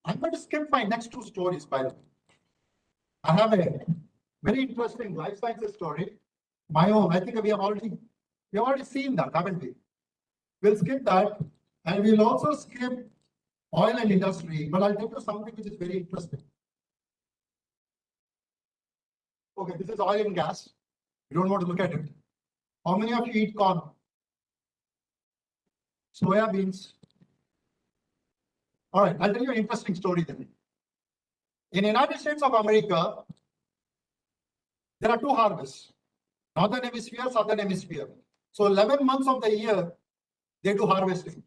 I'm going to skip my next two stories, by the way. I have a very interesting life sciences story, my own. I think we have already seen that, haven't we? We'll skip that, and we'll also skip oil and industry, but I'll tell you something which is very interesting. Okay, this is oil and gas. You don't want to look at it. How many of you eat corn? Soya beans. All right, I'll tell you an interesting story then. In the United States of America, there are two harvests, Northern Hemisphere, Southern Hemisphere. So 11 months of the year, they do harvesting,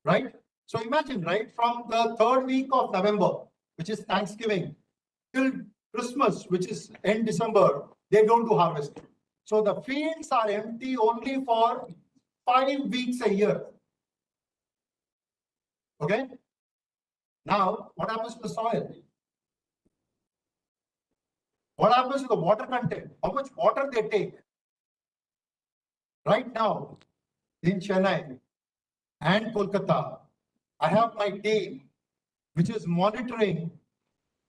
right? So imagine, right, from the third week of November, which is Thanksgiving, till Christmas, which is end December, they don't do harvesting. So the fields are empty only for 5 weeks a year. Okay? Now, what happens to the soil? What happens to the water content? How much water they take? Right now, in Chennai and Kolkata, I have my team, which is monitoring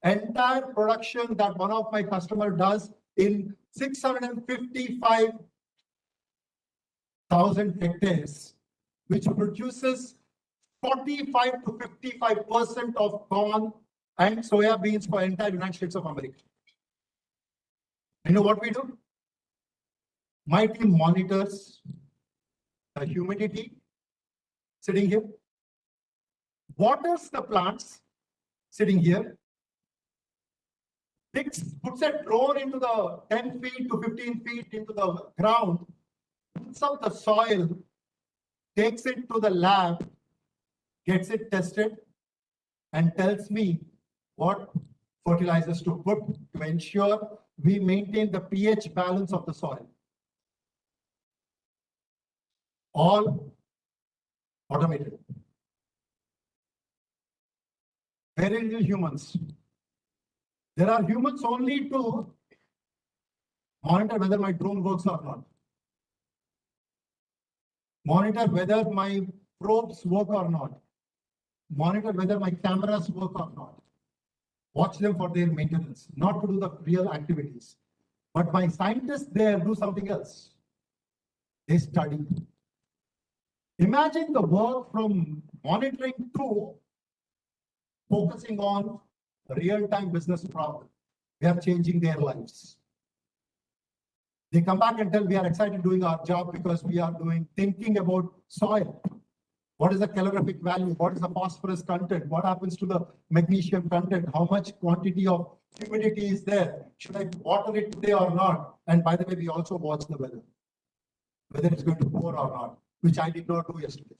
entire production that one of my customer does in 655,000 hectares, which produces 45 to 55% of corn and soya beans for entire United States of America. You know what we do? My team monitors the humidity sitting here, waters the plants sitting here, puts a drone into the 10 feet to 15 feet into the ground, puts out the soil, takes it to the lab, gets it tested, and tells me what fertilizers to put to ensure we maintain the pH balance of the soil. All automated. Very little humans. There are humans only to monitor whether my drone works or not. Monitor whether my probes work or not. Monitor whether my cameras work or not. Watch them for their maintenance, not to do the real activities. But my scientists there do something else. They study. Imagine the work from monitoring to focusing on real-time business problem. We are changing their lives. They come back and tell we are excited doing our job because we are thinking about soil. What is the calorific value? What is the phosphorus content? What happens to the magnesium content? How much quantity of humidity is there? Should I water it today or not? And by the way, we also watch the weather, whether it's going to pour or not, which I did not do yesterday.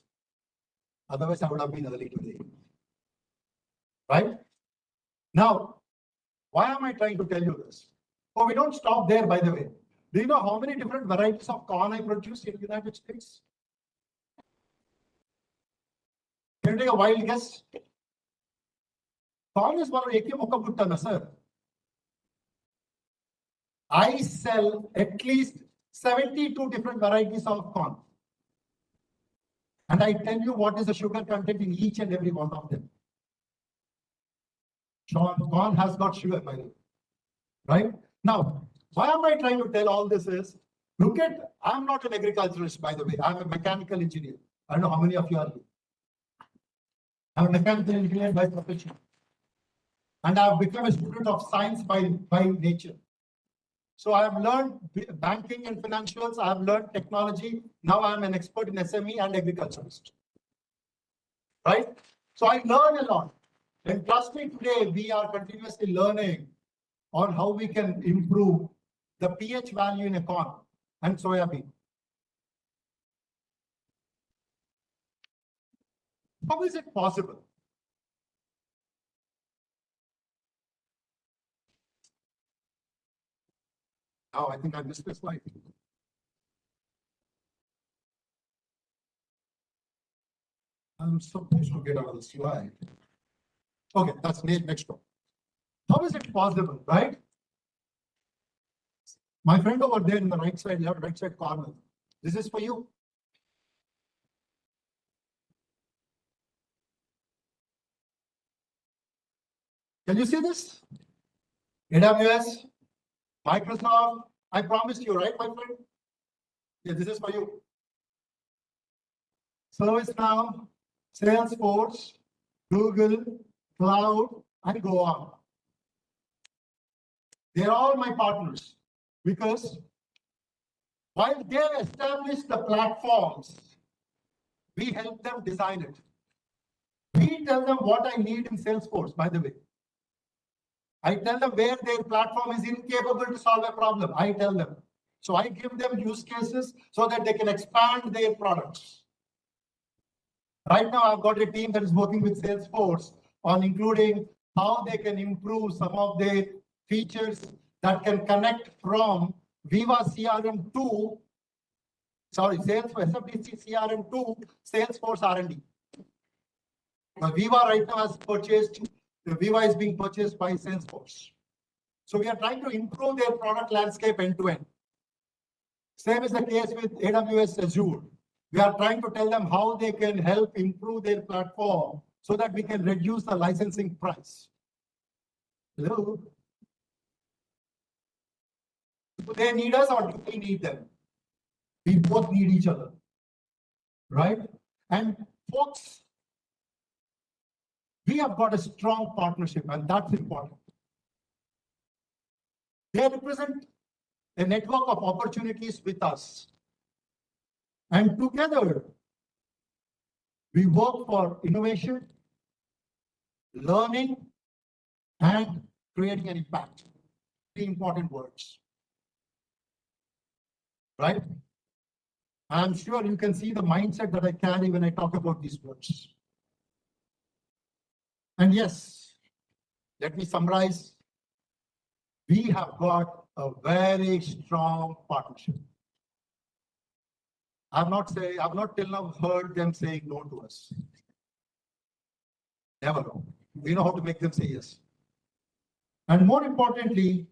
Otherwise, I would have been early today. Right? Now, why am I trying to tell you this? Oh, we don't stop there, by the way. Do you know how many different varieties of corn I produce in the United States? Can you take a wild guess? Corn is one of sir. I sell at least 72 different varieties of corn. And I tell you what is the sugar content in each and every one of them. Corn has got sugar, by the way. Right? Now, why am I trying to tell all this is, look at, I'm not an agriculturist, by the way. I'm a mechanical engineer. I don't know how many of you are here. I'm a mechanical engineer by profession. And I've become a student of science by nature. So I have learned banking and financials. I have learned technology. Now I'm an expert in SME and agriculturist. Right? So I learn a lot. And trust me, today we are continuously learning on how we can improve the pH value in a corn and soya bean. How is it possible? Oh, I think I missed this slide. I'm supposed to get out of the slide. Okay, that's next one. How is it possible, right? My friend over there in the right side corner. This is for you. Can you see this? AWS, Microsoft. I promised you, right, my friend? Yeah, this is for you. ServiceNow, Salesforce, Google, Cloud, and go on. They're all my partners because while they establish the platforms, we help them design it. We tell them what I need in Salesforce, by the way. I tell them where their platform is incapable to solve a problem. I tell them. So I give them use cases so that they can expand their products. Right now, I've got a team that is working with Salesforce on including how they can improve some of their features that can connect from Viva CRM to, Salesforce SFDC CRM to Salesforce R&D. Now, Viva right now has purchased, Viva is being purchased by Salesforce. So we are trying to improve their product landscape end to end. Same is the case with AWS Azure. We are trying to tell them how they can help improve their platform so that we can reduce the licensing price. Hello? Do they need us or do we need them? We both need each other, right? And folks, we have got a strong partnership and that's important. They represent a network of opportunities with us. And together, we work for innovation, learning, and creating an impact. Three important words. Right? I'm sure you can see the mindset that I carry when I talk about these words. And yes, let me summarize. We have got a very strong partnership. I've not till now heard them saying no to us. Never know. We know how to make them say yes. And more importantly,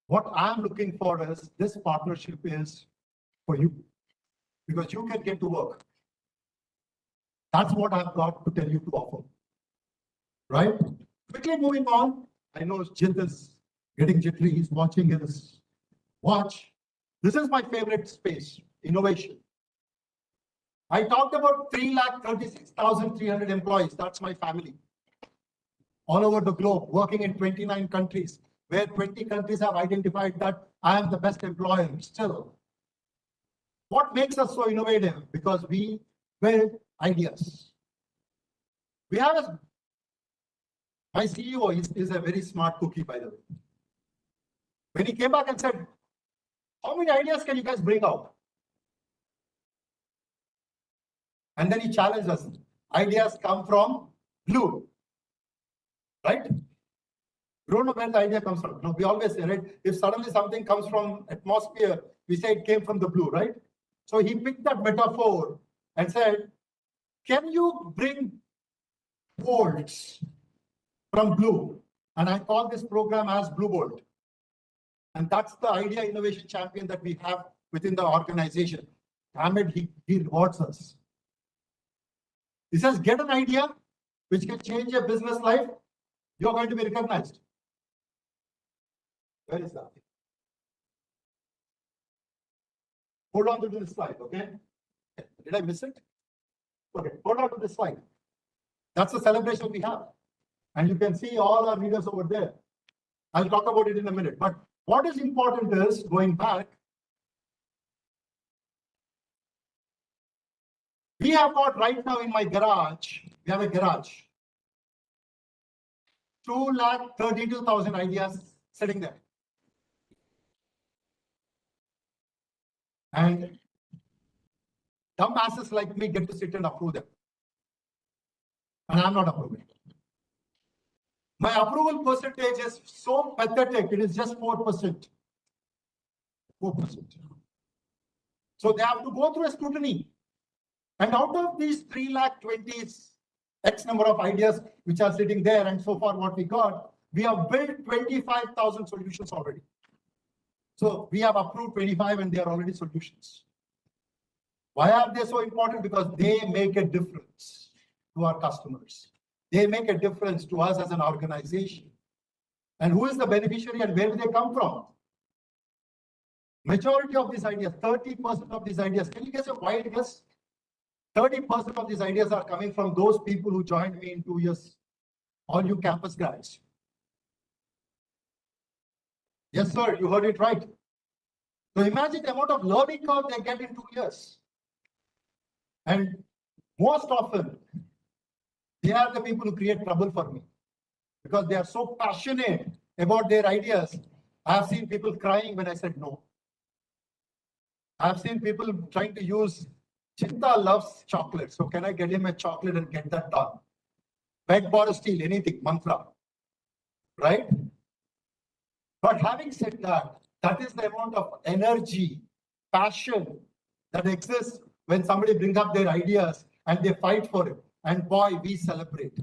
what I'm looking for is this partnership is for you, because you can get to work. That's what I've got to tell you to offer. Right? Quickly moving on. I know Jit is getting jittery. He's watching his watch. This is my favorite space, innovation. I talked about 336,300 employees. That's my family. All over the globe, working in 29 countries, where 20 countries have identified that I am the best employer still. What makes us so innovative? Because we build ideas. We have my CEO is a very smart cookie, by the way. When he came back and said, how many ideas can you guys bring out? And then he challenged us. Ideas come from blue, right? We don't know where the idea comes from. No, we always say, right? If suddenly something comes from atmosphere, we say it came from the blue, right? So he picked that metaphor and said, can you bring bolts from blue? And I call this program as Blue Bolt. And that's the idea innovation champion that we have within the organization. Damn it, he rewards us. He says, get an idea which can change your business life, you're going to be recognized. Where is that? Hold on to this slide, okay? Did I miss it? Okay, hold on to this slide. That's the celebration we have. And you can see all our leaders over there. I'll talk about it in a minute. But what is important is, going back, we have got right now in my garage, we have a garage, 232,000 ideas sitting there. And dumbasses like me get to sit and approve them. And I'm not approving. My approval percentage is so pathetic, it is just 4%. 4%. So they have to go through a scrutiny. And out of these 320,000 X number of ideas which are sitting there, and so far what we got, we have built 25,000 solutions already. So we have approved 25 and they are already solutions. Why are they so important? Because they make a difference to our customers. They make a difference to us as an organization. And who is the beneficiary and where do they come from? Majority of these ideas, 30% of these ideas, can you guess a wild guess? 30% of these ideas are coming from those people who joined me in 2 years, all you campus guys. Yes, sir, you heard it right. So imagine the amount of learning curve they get in 2 years. And most often, they are the people who create trouble for me because they are so passionate about their ideas. I have seen people crying when I said no. I have seen people trying to use, Chinta loves chocolate, so can I get him a chocolate and get that done? Beg, borrow, steal, anything, mantra, right? But having said that, that is the amount of energy, passion that exists when somebody brings up their ideas and they fight for it. And boy, we celebrate,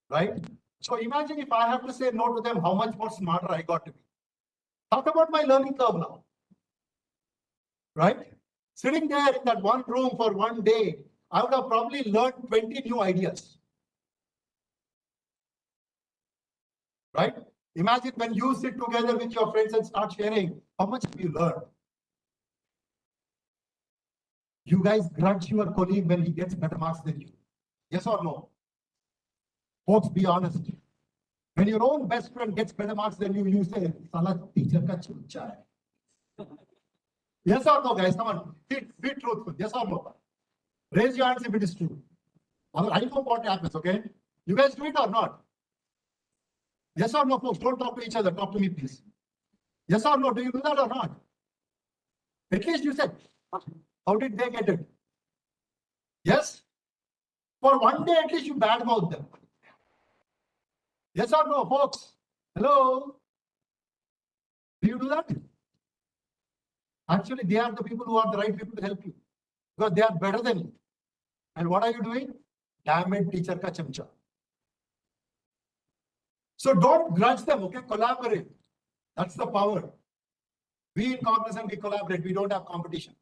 right? So imagine if I have to say no to them, how much more smarter I got to be. Talk about my learning curve now, right? Sitting there in that one room for 1 day, I would have probably learned 20 new ideas, right? Imagine when you sit together with your friends and start sharing, how much have you learned? You guys grudge your colleague when he gets better marks than you. Yes or no? Folks, be honest. When your own best friend gets better marks than you, you say, Sala teacher ka chucha hai. Yes or no, guys? Come on, be truthful. Yes or no? Raise your hands if it is true. I know what happens, okay? You guys do it or not? Yes or no, folks? Don't talk to each other. Talk to me, please. Yes or no? Do you do that or not? At least you said, how did they get it? Yes? For 1 day, at least you badmouth them. Yes or no, folks? Hello? Do you do that? Actually, they are the people who are the right people to help you because they are better than you. And what are you doing? Damn it, teacher ka chamcha. So don't grudge them, okay? Collaborate. That's the power. We in Cognizant, we collaborate. We don't have competition.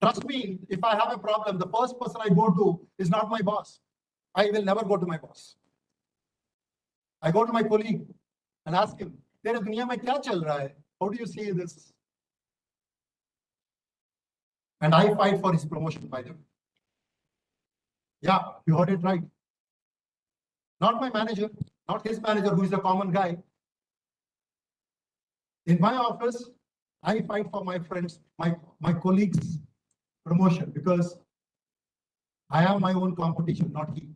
Trust me, if I have a problem, the first person I go to is not my boss. I will never go to my boss. I go to my colleague and ask him, तेरे दुनिया में क्या चल रहा है? How do you see this? And I fight for his promotion, by the way. Yeah, you heard it right. Not my manager, not his manager, who is a common guy. In my office, I fight for my friends, my colleagues' promotion because I am my own competition, not he.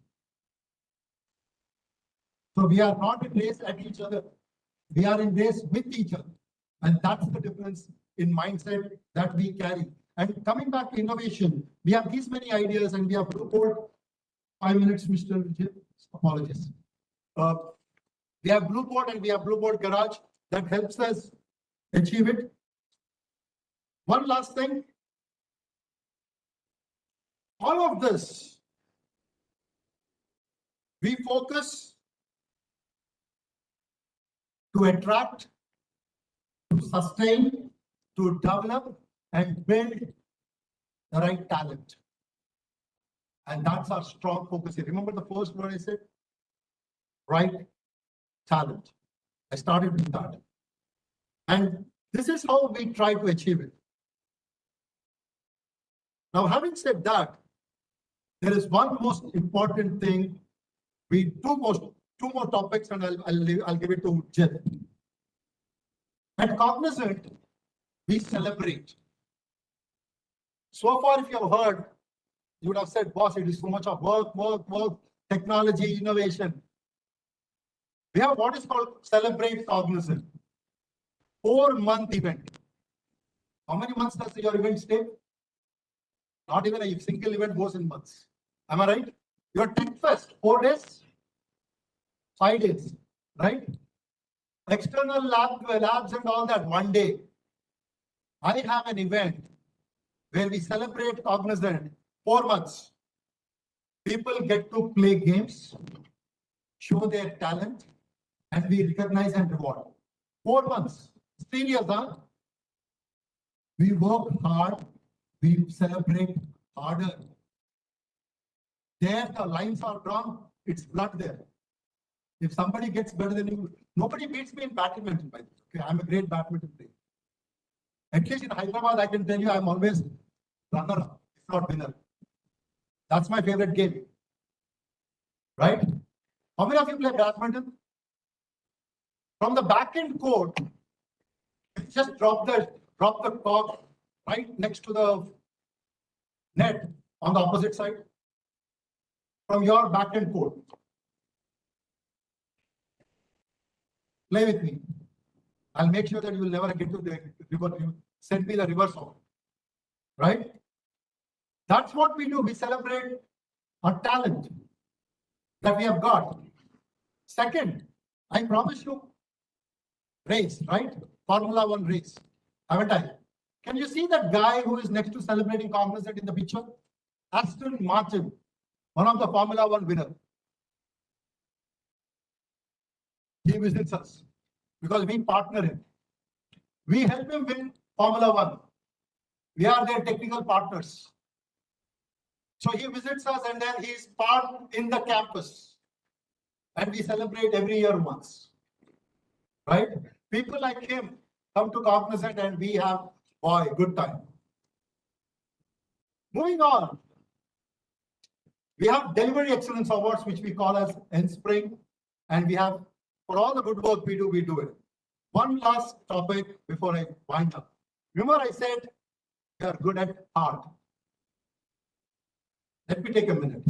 So we are not in race at each other. We are in race with each other. And that's the difference in mindset that we carry. And coming back to innovation, we have these many ideas and we have Blue Board. 5 minutes, Mr. Vijay. Apologies. We have Blue Board and we have Blue Board Garage that helps us achieve it. One last thing. All of this, we focus to attract, to sustain, to develop and build the right talent. And that's our strong focus here. Remember the first word I said? Right talent. I started with that. And this is how we try to achieve it. Now, having said that, there is one most important thing. Two more topics, and I'll give it to Jit. At Cognizant, we celebrate. So far, if you have heard, you would have said, boss, it is so much of work, technology, innovation. We have what is called Celebrate Cognizant. 4-month event. How many months does your event stay? Not even a single event goes in months. Am I right? Your Tech Fest, 4 days, 5 days, right? External labs and all that, 1 day. I have an event where we celebrate Cognizant 4 months. People get to play games, show their talent, and we recognize and reward. 4 months. Serious, huh? We work hard, we celebrate harder. There, the lines are drawn, it's blood there. If somebody gets better than you, nobody beats me in badminton, by the way. Okay, I'm a great badminton player. At least in Hyderabad, I can tell you I'm always runner-up, if not winner. That's my favorite game. Right? How many of you play badminton? From the back end court, just drop the cork right next to the net on the opposite side. From your back end court. Play with me. I'll make sure that you will never get to the river. You send me the reverse of. Right? That's what we do. We celebrate our talent that we have got. Second, I promise you, race, right? Formula One race. Haven't I? Can you see that guy who is next to celebrating Cognizant in the picture? Aston Martin, one of the Formula One winners. He visits us because we partner him. We help him win Formula One. We are their technical partners. So he visits us and then he's part in the campus. And we celebrate every year once. Right? People like him come to Cognizant and we have, boy, good time. Moving on. We have Delivery Excellence Awards, which we call as Spring. And we have, for all the good work we do it. One last topic before I wind up. Remember I said we are good at art. Let me take a minute.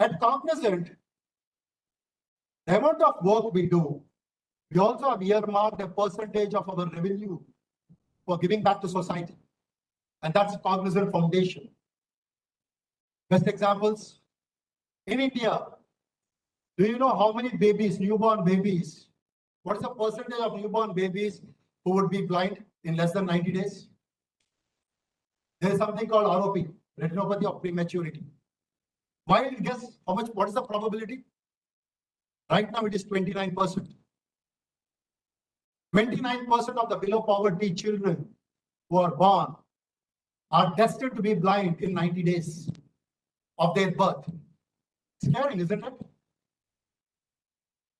At Cognizant, the amount of work we do, we also have earmarked a percentage of our revenue for giving back to society. And that's Cognizant Foundation. Best examples, in India, do you know how many babies, newborn babies, what is the percentage of newborn babies who would be blind in less than 90 days? There is something called ROP, retinopathy of prematurity. Wild guess how much, what is the probability? Right now it is 29%. 29% of the below poverty children who are born are destined to be blind in 90 days of their birth. Scary, isn't it?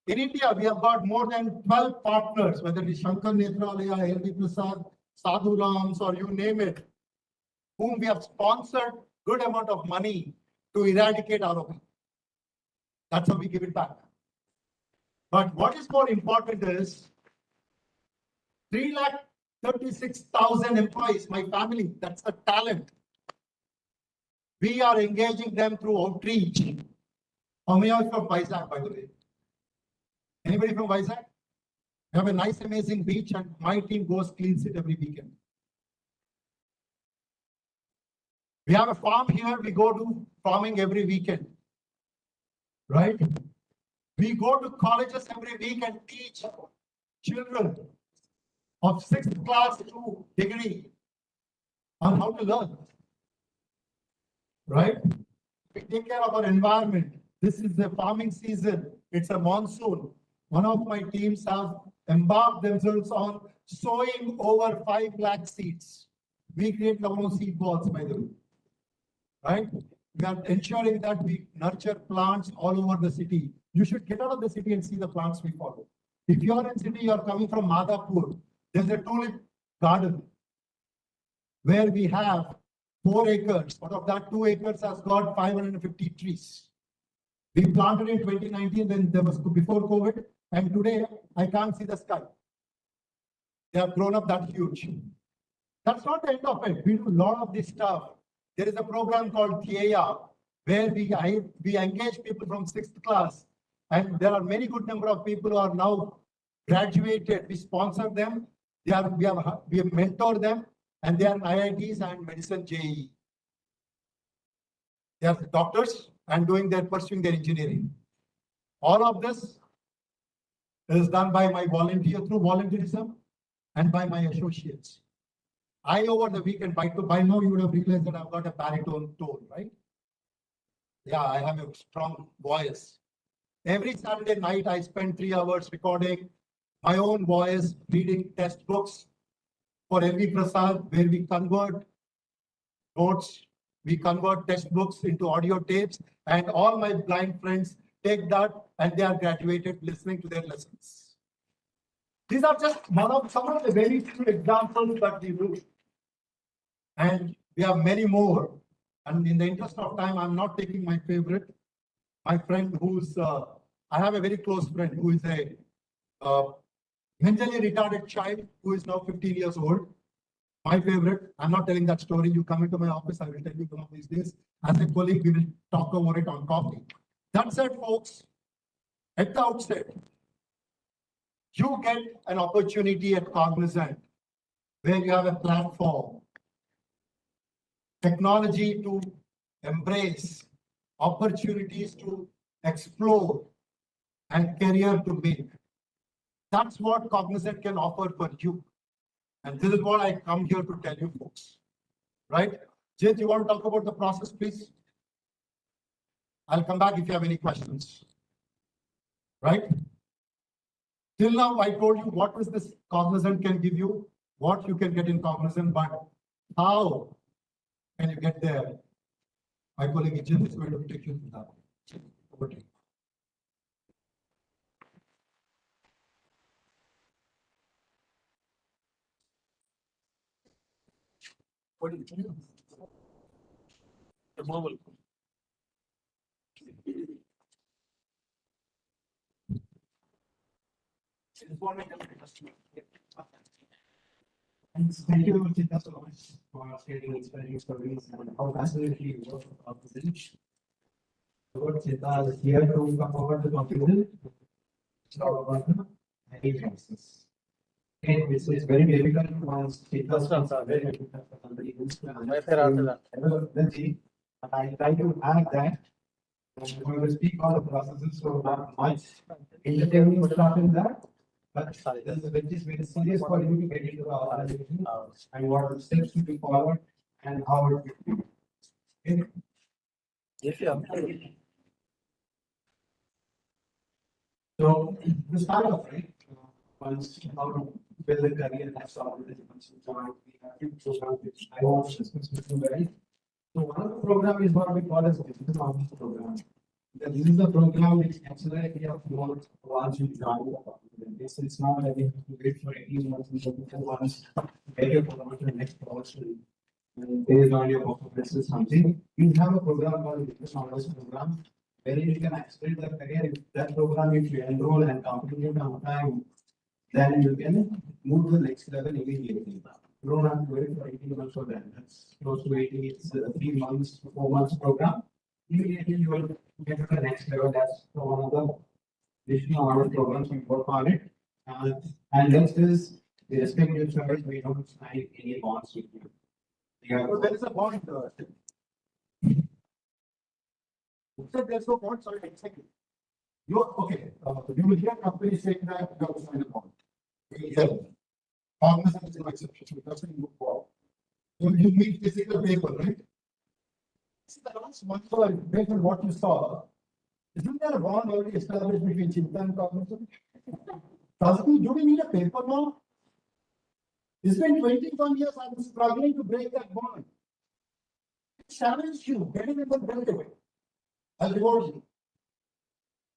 In India, we have got more than 12 partners, whether it is Shankar Netralaya, LV Prasad, Sadhu Rams, or you name it, whom we have sponsored good amount of money to eradicate ROP. That's how we give it back. But what is more important is 336,000 employees, my family, that's the talent. We are engaging them through outreach. How many are from Vizag, by the way? Anybody from Vizag? We have a nice, amazing beach, and my team goes cleans it every weekend. We have a farm here. We go to farming every weekend, right? We go to colleges every week and teach children of 6th class to degree on how to learn, right? We take care of our environment. This is the farming season. It's a monsoon. One of my teams have embarked themselves on sowing over 5 lakh seeds. We create our own seed balls, by the way, right? We are ensuring that we nurture plants all over the city. You should get out of the city and see the plants we follow. If you are in city, you are coming from Madhapur, there's a tulip garden where we have 4 acres. Out of that, 2 acres has got 550 trees. We planted in 2019, then there was before COVID, and today I can't see the sky. They have grown up that huge. That's not the end of it. We do a lot of this stuff. There is a program called TAIA, where we engage people from 6th class, and there are many good number of people who are now graduated. We sponsor them. We have mentored them, and they are in IITs and medicine JEE. They are doctors and pursuing their engineering. All of this is done by my through volunteerism and by my associates. Over the weekend, by now you would have realized that I've got a baritone tone, right? Yeah, I have a strong voice. Every Saturday night, I spend 3 hours recording my own voice, reading test books for LV Prasad, where we convert notes, we convert test books into audio tapes, and all my blind friends take that and they are graduated listening to their lessons. These are just some of the very few examples that we do. And we have many more. And in the interest of time, I'm not taking my favorite. My friend who's, I have a very close friend who is a mentally retarded child who is now 15 years old. My favorite, I'm not telling that story. You come into my office, I will tell you one of these days. As a colleague, we will talk over it on coffee. That said, folks, at the outset, you get an opportunity at Cognizant where you have a platform, technology to embrace, opportunities to explore, and career to make. That's what Cognizant can offer for you. And this is what I come here to tell you folks, right? Jay, you want to talk about the process, please? I'll come back if you have any questions, right? Till now, I told you what is this Cognizant can give you, what you can get in Cognizant, but how can you get there? My colleague Jim is going to take you through that. Over to you. What do you think? The mobile. Thank you, Chita, so much for sharing inspiring stories and how passionately you work for Cognizant. What Chita is here to come forward to Cognizant. And this is very difficult once Chita's are very difficult for somebody who's I try to add that. We will speak on the processes, so not much entertaining stuff in that. But this is very serious for you to get into the organization and what are the steps to be followed and how it will be. So to start off, right? Once how to build a career that's all this once you join, we have two programs which I want to discuss with you guys. So one of the program is what we call as business office program. This is the program which accelerates your growth once you join the company. This is not that you have to wait for 18 months and once get your promotion, next promotion. And based on your performance or something, we have a program called Business Knowledge Program, where you can accelerate the career. If that program, if you enroll and complete on time, then you can move to the next level immediately. You don't have to wait for 18 months for that. That's close to 18, it's a 3 months, 4 months program. Immediately you will get to the next level. That's one of the additional order programs we work on it. And next is the respect your choice. We don't sign any bonds with you. Yeah. So there is a bond. So there's no bond, sorry, exactly. Okay, you will hear companies saying that you have to sign a bond. You will hear. Cognizant is no exception, so it doesn't move forward. You need physical paper, right? See, the last month, based on what you saw, isn't there a bond already established between Chintan and Cognizant? Do we need a paper now? It's been 21 years, I'm struggling to break that bond. Challenge you, get it in the build away. I'll reward you.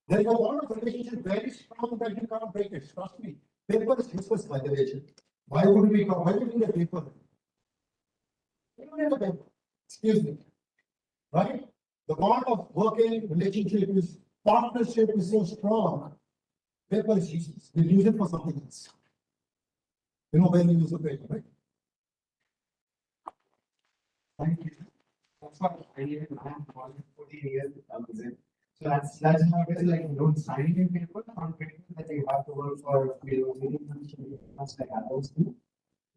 There is a lot of relationship very strong that you can't break it. Trust me. Paper is useless by the way. Why would we need a paper? We don't need a paper. Excuse me. Right? The bond of working relationship is partnership is so strong. Paper is useless. We use it for something else. You know when you use the paper, right? Thank you. That's what I did in 14 years with Cognizant. So that's how it is, like, you don't sign any paper on paper that you have to work for, many months like others do.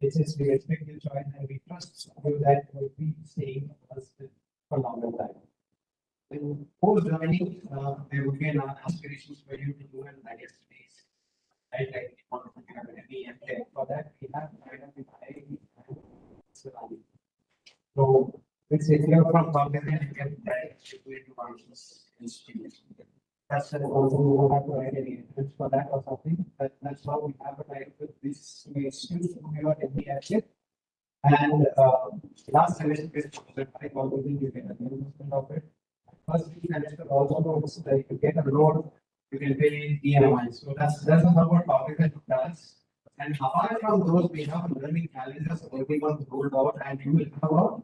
It's just we respect your choice and we trust you that will be staying with us for a longer time. When post joining, there would be an aspirations for you to do an ISPs. Right, like you want to have an MBA. For that, we have kind of so it's if you're from Cognizant, you can directly to functions institutions. That's also we don't have to write any entrance for that or something. That's how we have it right with this institute we are in the asset. And last semester I probably you get a announcement of it. First semester also knows that you get a loan, you can pay EMI. So that's how what Cognizant does. And apart from those, we have learning challenges everyone rolled out, and you will have a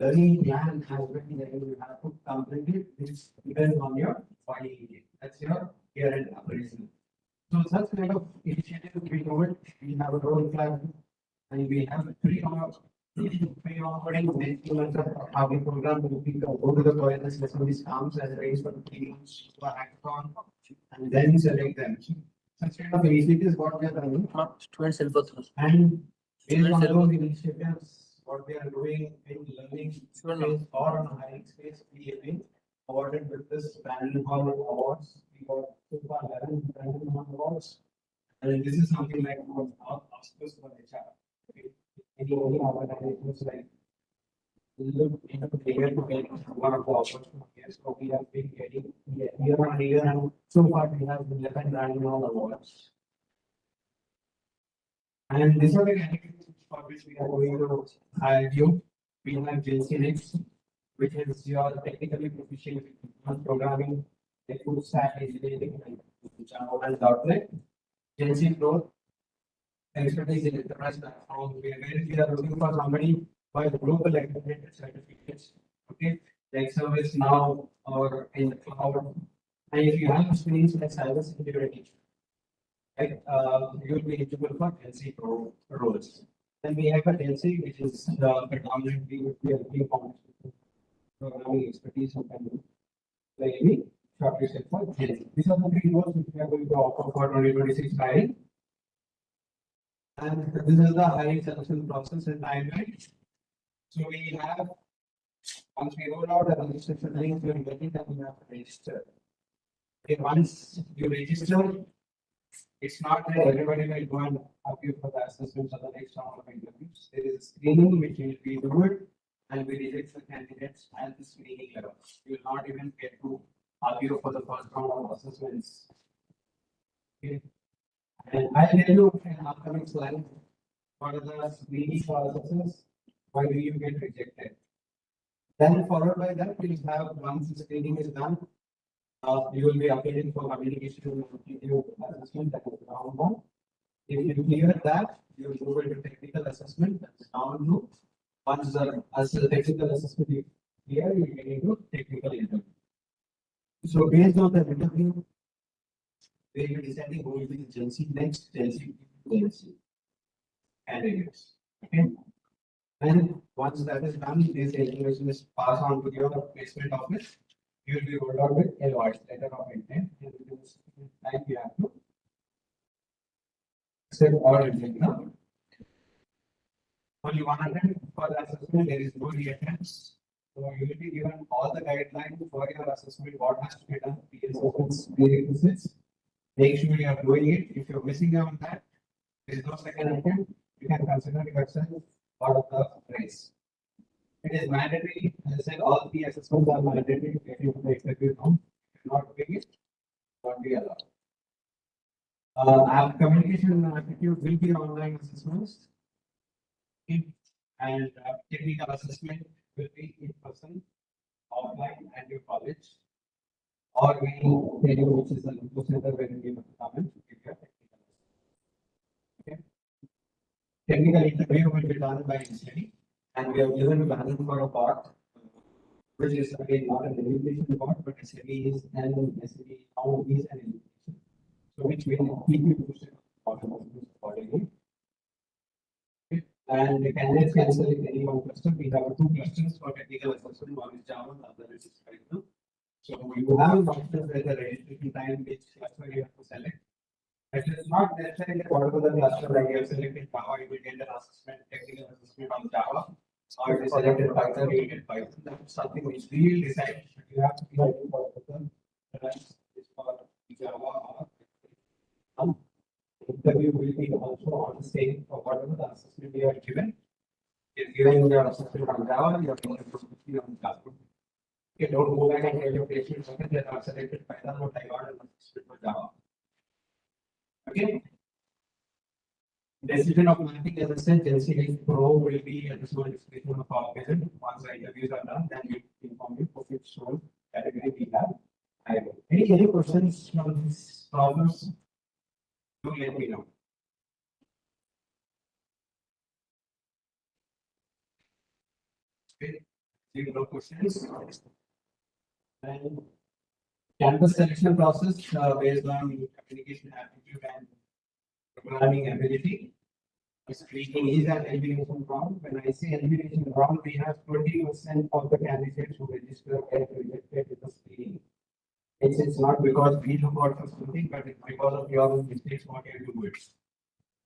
learning plan has been that you have to complete it. This depends on your body. That's your year end appraisal. So such kind of initiative we do it. We have a role plan, and we have pre-operating maintenance of how we program to go to the toilets, listen to these comes and raise for 3 months for hackathon, and then select them. Such kind of initiatives what we are doing. Students help us. And based on those initiatives, what we are doing in learning space or on hiring space, we have been awarded with this Brandon Hall Awards. We got so far 11 Brandon Hall Awards. And this is something like our Oscars for HR. Any organizations like look into the year to get one of the opportunities. So we have been getting year on year, and so far we have 11 Brandon Hall Awards. And these are the categories for which we are going to hire you. We have JC Next, which is your technically proficient on programming, the full stack engineering, and Java and .NET. JC Pro, expertise in enterprise platform, where we are looking for somebody by the global accredited certificates. Okay, like service now or in the cloud. And if you have experience like cybersecurity, right, you will be eligible for LC Pro roles. Then we have a LC, which is predominantly would be a big programming expertise and maybe shortlisted for LC. These are the 3 roles which we are going to offer for 2026 hiring. And this is the hiring selection process and timeline. So we have, once we roll out the registration link, you will get it and you have to register. Okay, once you register, it's not that everybody will go and appear for the assessments or the next round of interviews. There is a screening which will be do and we reject the candidates at the screening level. You will not even get to appear for the first round of assessments. Okay. And I'll tell you in upcoming slide what are the screening processes, why do you get rejected. Then followed by that, we'll have once the screening is done, You will be appealing for communication assessment, that is round one. If you clear that, you will move into technical assessment, that's round two. Once the technical assessment is clear, you get into technical interview. So based on the interview, we will be deciding who will be the Gen Z next, Gen Z candidates. Okay. And once that is done, this information is passed on to your placement office. You will be rolled out with a letter of intent, and within a time you have to accept or reject them. Only one attempt for the assessment, there is no reattempts. So you will be given all the guidelines for your assessment, what has to be done, PSS, prerequisites. Make sure you are doing it. If you're missing out on that, there is no second attempt. You can consider yourself part of the race. It is mandatory. As I said, all three assessments are mandatory. If you take the exam, if you're not doing it, won't be allowed. Our communication aptitude will be online assessments. And technical assessment will be in person, offline at your college. Or we tell you which is the info center where you give a comment if you are technical. Okay. Technical interview will be done by study, and we have given planning for a part, which is again not an education part, but SME is an SME, how is an education. So which will keep you posted accordingly. And the candidates can select any one cluster. We have two clusters for technical assessment. One is Java, the other is curriculum. So you have options where the registration time, which cluster you have to select. It is not necessarily whatever the cluster that you have selected Java, you will get an assessment, technical assessment on Java. Or if you selected Python, you will get Python. That's something which we will decide. You have to be ready for Python. The rest is for Java or interview will be also on the same for whatever the assessment you are given. If given your assessment on Java, you are going to be on Java. Okay, don't go back and tell your patients okay, they are selected Python or I got an assessment for Java. Okay. Decision of mapping, as I said, Gen Pro will be a small discussion of our vision. Once the interviews are done, then we inform you for which role category we have. Any questions on these problems? Do let me know. Okay, no questions. And campus selection process based on communication aptitude and programming ability. Screening is an elimination round. When I say elimination round, we have 20% of the candidates who register get rejected with the screening. It's not because we look out for something, but it's because of your mistakes what you do it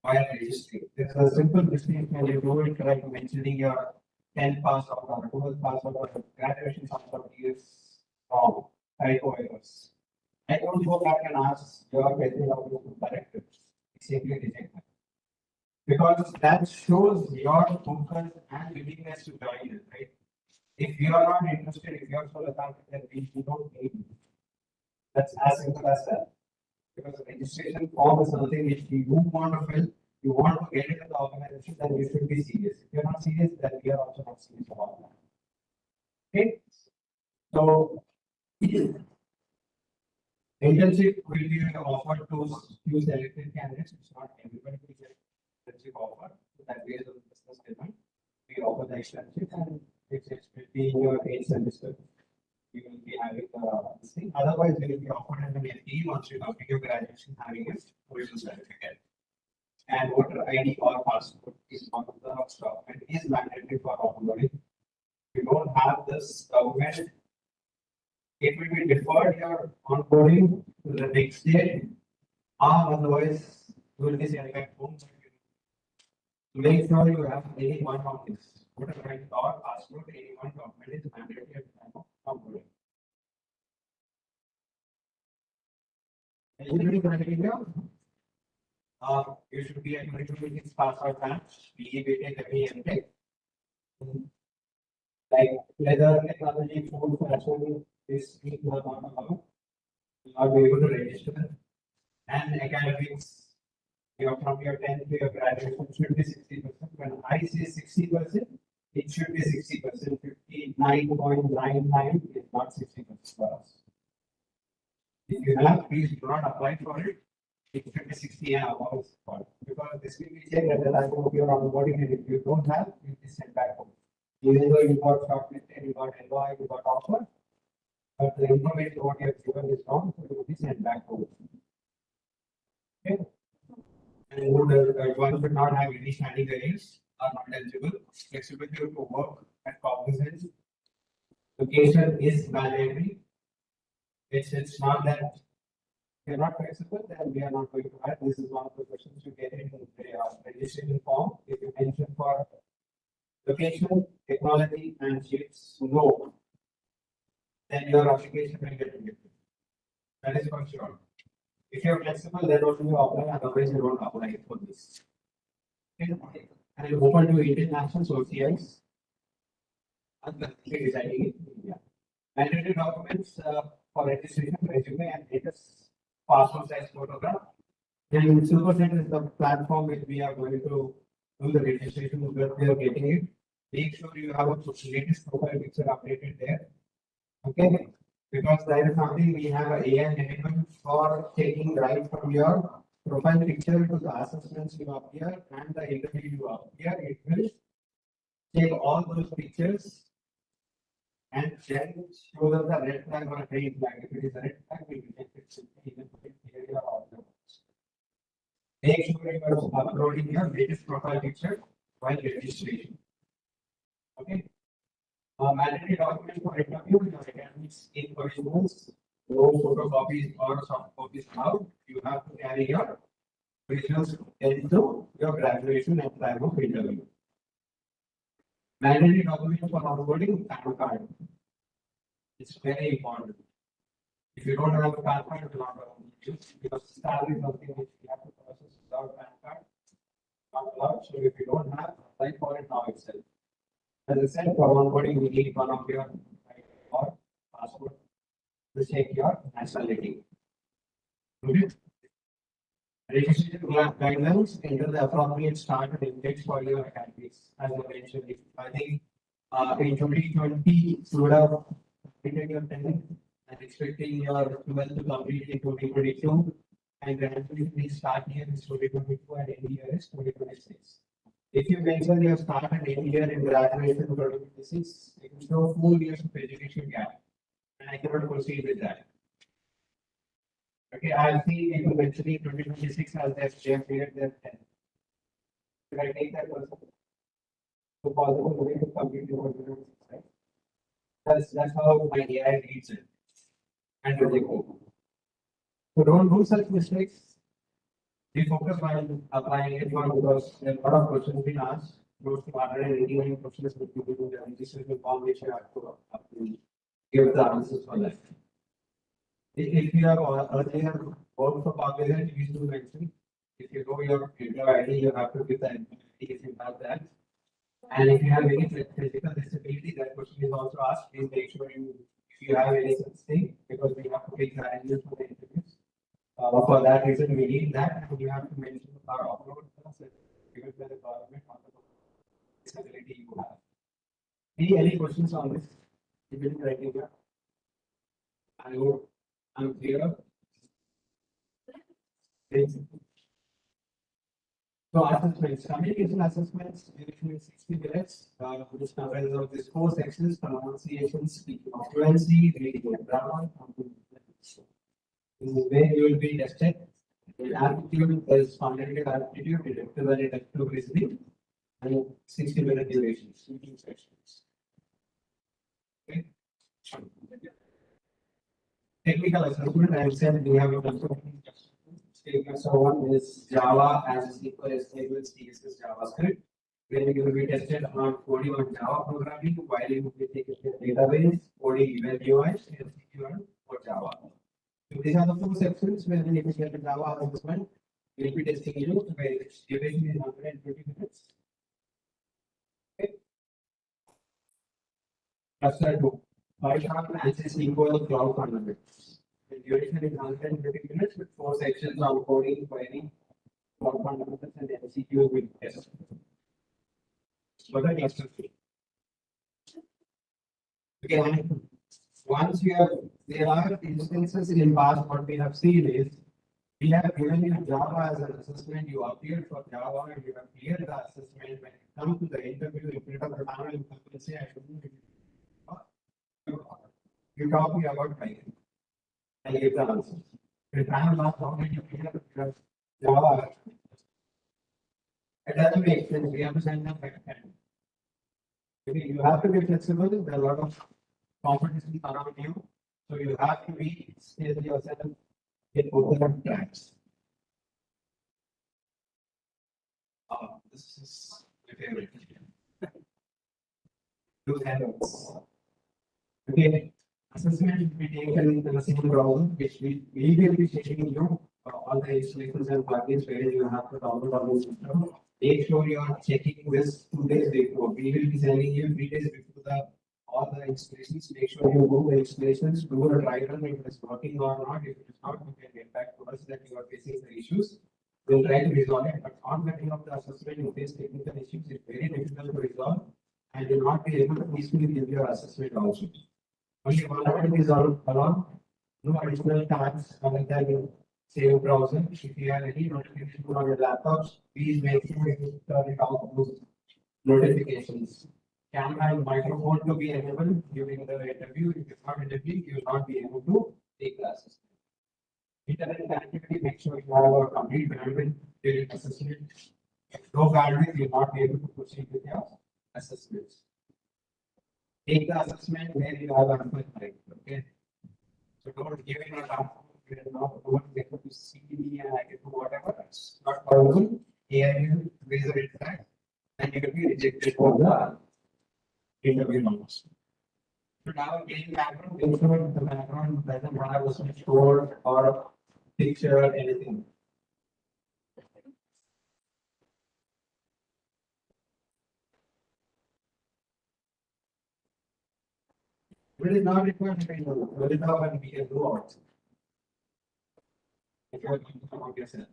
while registering. There's a simple mistake when you do it, like mentioning your 10 pass out or 12 pass out or graduation pass out is wrong. Typo errors. I don't go back and ask your president to correct it. Simply reject it. Because that shows your focus and willingness to join it, right? If you are not interested, if you are so lethargic, then we don't need you. That's as simple as that. Because the registration form is something which you want to fill, you want to get into the organization, then you should be serious. If you're not serious, then we are also not serious about that. Okay. So internship will be offered to few selected candidates. It's not everybody will get internship offer. So that based on the business demand, we offer the internship, and if it's between your 8th semester, you will be having the thing. Otherwise, they will be offered as an FTE once you complete your graduation having a provisional certificate. And voter ID or passport is one of the document is mandatory for onboarding. If you don't have this document, it will be deferred your onboarding to the next day, or otherwise you will be sent back home. Make sure you have any one of this. Voter ID or passport, any one document is mandatory at the time of onboarding. Eligibility criteria. You should be at 20 pass or branch, BE, BTech, ME, MTech. Like leather, technology, food, fashion, this is not allowed. You are able to register. And academics, from your 10th to your graduation should be 60%. When I say 60%, it should be 60%. 59.99 is not 60% for us. If you have, please do not apply for it. It should be 60 hours for it. Because this will be checked at the time of your onboarding, and if you don't have, it will be sent back home. Even though you got shortlisted, you got enrolled, you got offer, but the information what you have given is wrong, so it will be sent back home. Okay. And who does, one should not have any standing arrears, are not eligible, flexibility to work at Cognizant. Location is mandatory. It's not that you're not flexible, then we are not going to add. This is one of the questions you get in the registration form. If you mention for location, technology, and shifts, no, then your application will get rejected. That is for sure. If you're flexible, then only you apply, otherwise you don't apply for this. Okay. And open to international OCIs. And currently residing in India. Mandatory documents for registration, resume, and latest passport size photograph. And Supercenter is the platform which we are going to do the registration, where we are getting it. Make sure you have a latest profile picture updated there. Okay, because there is something we have a AI enabled for taking right from your profile picture to the assessments you appear and the interview you appear. It will take all those pictures and then show them the red flag or a green flag. If it is a red flag, we reject it simply even if it is all the ones. Make sure you are uploading your latest profile picture while registration. Okay. Mandatory document for interview, your academics in originals, no photocopies or soft copies allowed. You have to carry your originals into your graduation at time of interview. Mandatory document for onboarding, PAN card. It's very important. If you don't have a PAN card, you not use, because salary is something which you have to process without PAN card. Not allowed. So if you don't have, apply for it now itself. As I said, for onboarding, we need one of your or passport to check your nationality. Okay. Registration guidelines, enter the appropriate start and index for your academics. As I mentioned, I think in 2020, you would have completed your 10th and expecting your 12th to complete in 2022. And gradually, we start here is 2022 and end year is 2026. If you mention your start and end year in graduation 2026, it will show 4 years of education gap. And I cannot proceed with that. Okay, I'll see if you mentioning 2026 as their share period, their 10. Should I take that person? So possible way to complete your 2026, right? That's how my AI reads it. And they go. So don't do such mistakes. We focus on applying it one because there are a lot of questions being asked. Close to 189 questions which you do the registration form which you have to give the answers for that. If you have earlier worked for Cognizant, you used to mention if you know your employer ID, you have to give the employer ID if you have that. And if you have any physical disability, that question is also asked. Please make sure if you have any such thing, because we have to take the arrangements for the interviews. For that reason, we need that, and you have to mention our upload given by the government on the disability you have. Any questions on this? Even criteria? I hope I'm clear. So assessments, communication assessments, usually 60 minutes, which comprises of these 4 sections: pronunciation, speaking fluency, reading and grammar. This is where you will be tested. In aptitude, there is cognitive aptitude, deductive and deductive reasoning, and 60-minute duration, speaking sections. Okay. Technical assessment, I said we have a bunch of statements. So one is Java as SQL statements, CSS, JavaScript. Where you will be tested on coding on Java programming, while you will be taking the database, coding event UIs, and SQL for Java. So these are the 2 sections where if you get the Java assessment, we will be testing you where its duration is 120 minutes. Okay. Cluster 2. Python Ansys SQL Cloud Fundamentals. The duration is 120 minutes with 4 sections on coding, querying, cloud fundamentals, and MCQ with test. For the cluster 3. Okay, once you have, there are instances in past, what we have seen is, we have given you Java as an assessment, you appeared for Java, and you have cleared the assessment, when you come to the interview, in front of the panel, you come and say, I shouldn't. You talk me about Python. I give the answer. The panel asks, how did you clear Java? It doesn't make sense, we have to send them back. You have to be flexible, there are a lot of competition around you, so you have to be still yourself in open tracks. This is my favorite. Those handles. Okay, assessment will be taken in the same browser, which we will be sharing you all the installations and plugins where you have to download all those systems. Make sure you are checking this 2 days before. We will be sending you 3 days before all the installations. Make sure you do the installations, do a try run if it is working or not. If it is not, you can get back to us that you are facing the issues. We'll try to resolve it, but on getting of the assessment, you face technical issues, it's very difficult to resolve and you'll not be able to easily give your assessment also. Only one item is allowed, no additional tabs other than your save browser. If you have any notification on your laptops, please make sure you turn it off those notifications. Camera and microphone to be enabled during the interview. If it's not enabled, you will not be able to take classes. Internet connectivity, make sure you have a complete bandwidth during assessment. If no bandwidth, you will not be able to proceed with your assessments. Take the assessment where you have answer right, okay? So don't give it a task, you are not going to get to see me and I can do whatever, that's not possible. Here you raise a red flag and you will be rejected for the interview numbers. So now in background, make sure the background doesn't have a switch code or a picture or anything. It is not required to be very now and we can do out. If you are going to come out yourself.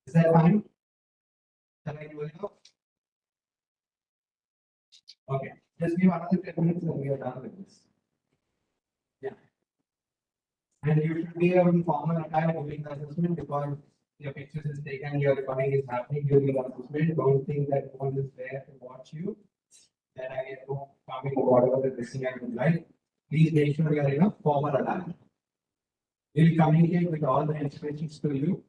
Is that fine? Shall I do it now? Okay, just give another 10 minutes and we are done with this. Yeah. And you should be able to form an attire during the assessment because your pictures is taken, your recording is happening during the assessment. Don't think that no one is there to watch you. Then I get to coming whatever the dressing I would like. Please make sure you are in a formal attire. We'll communicate with all the instructions to you.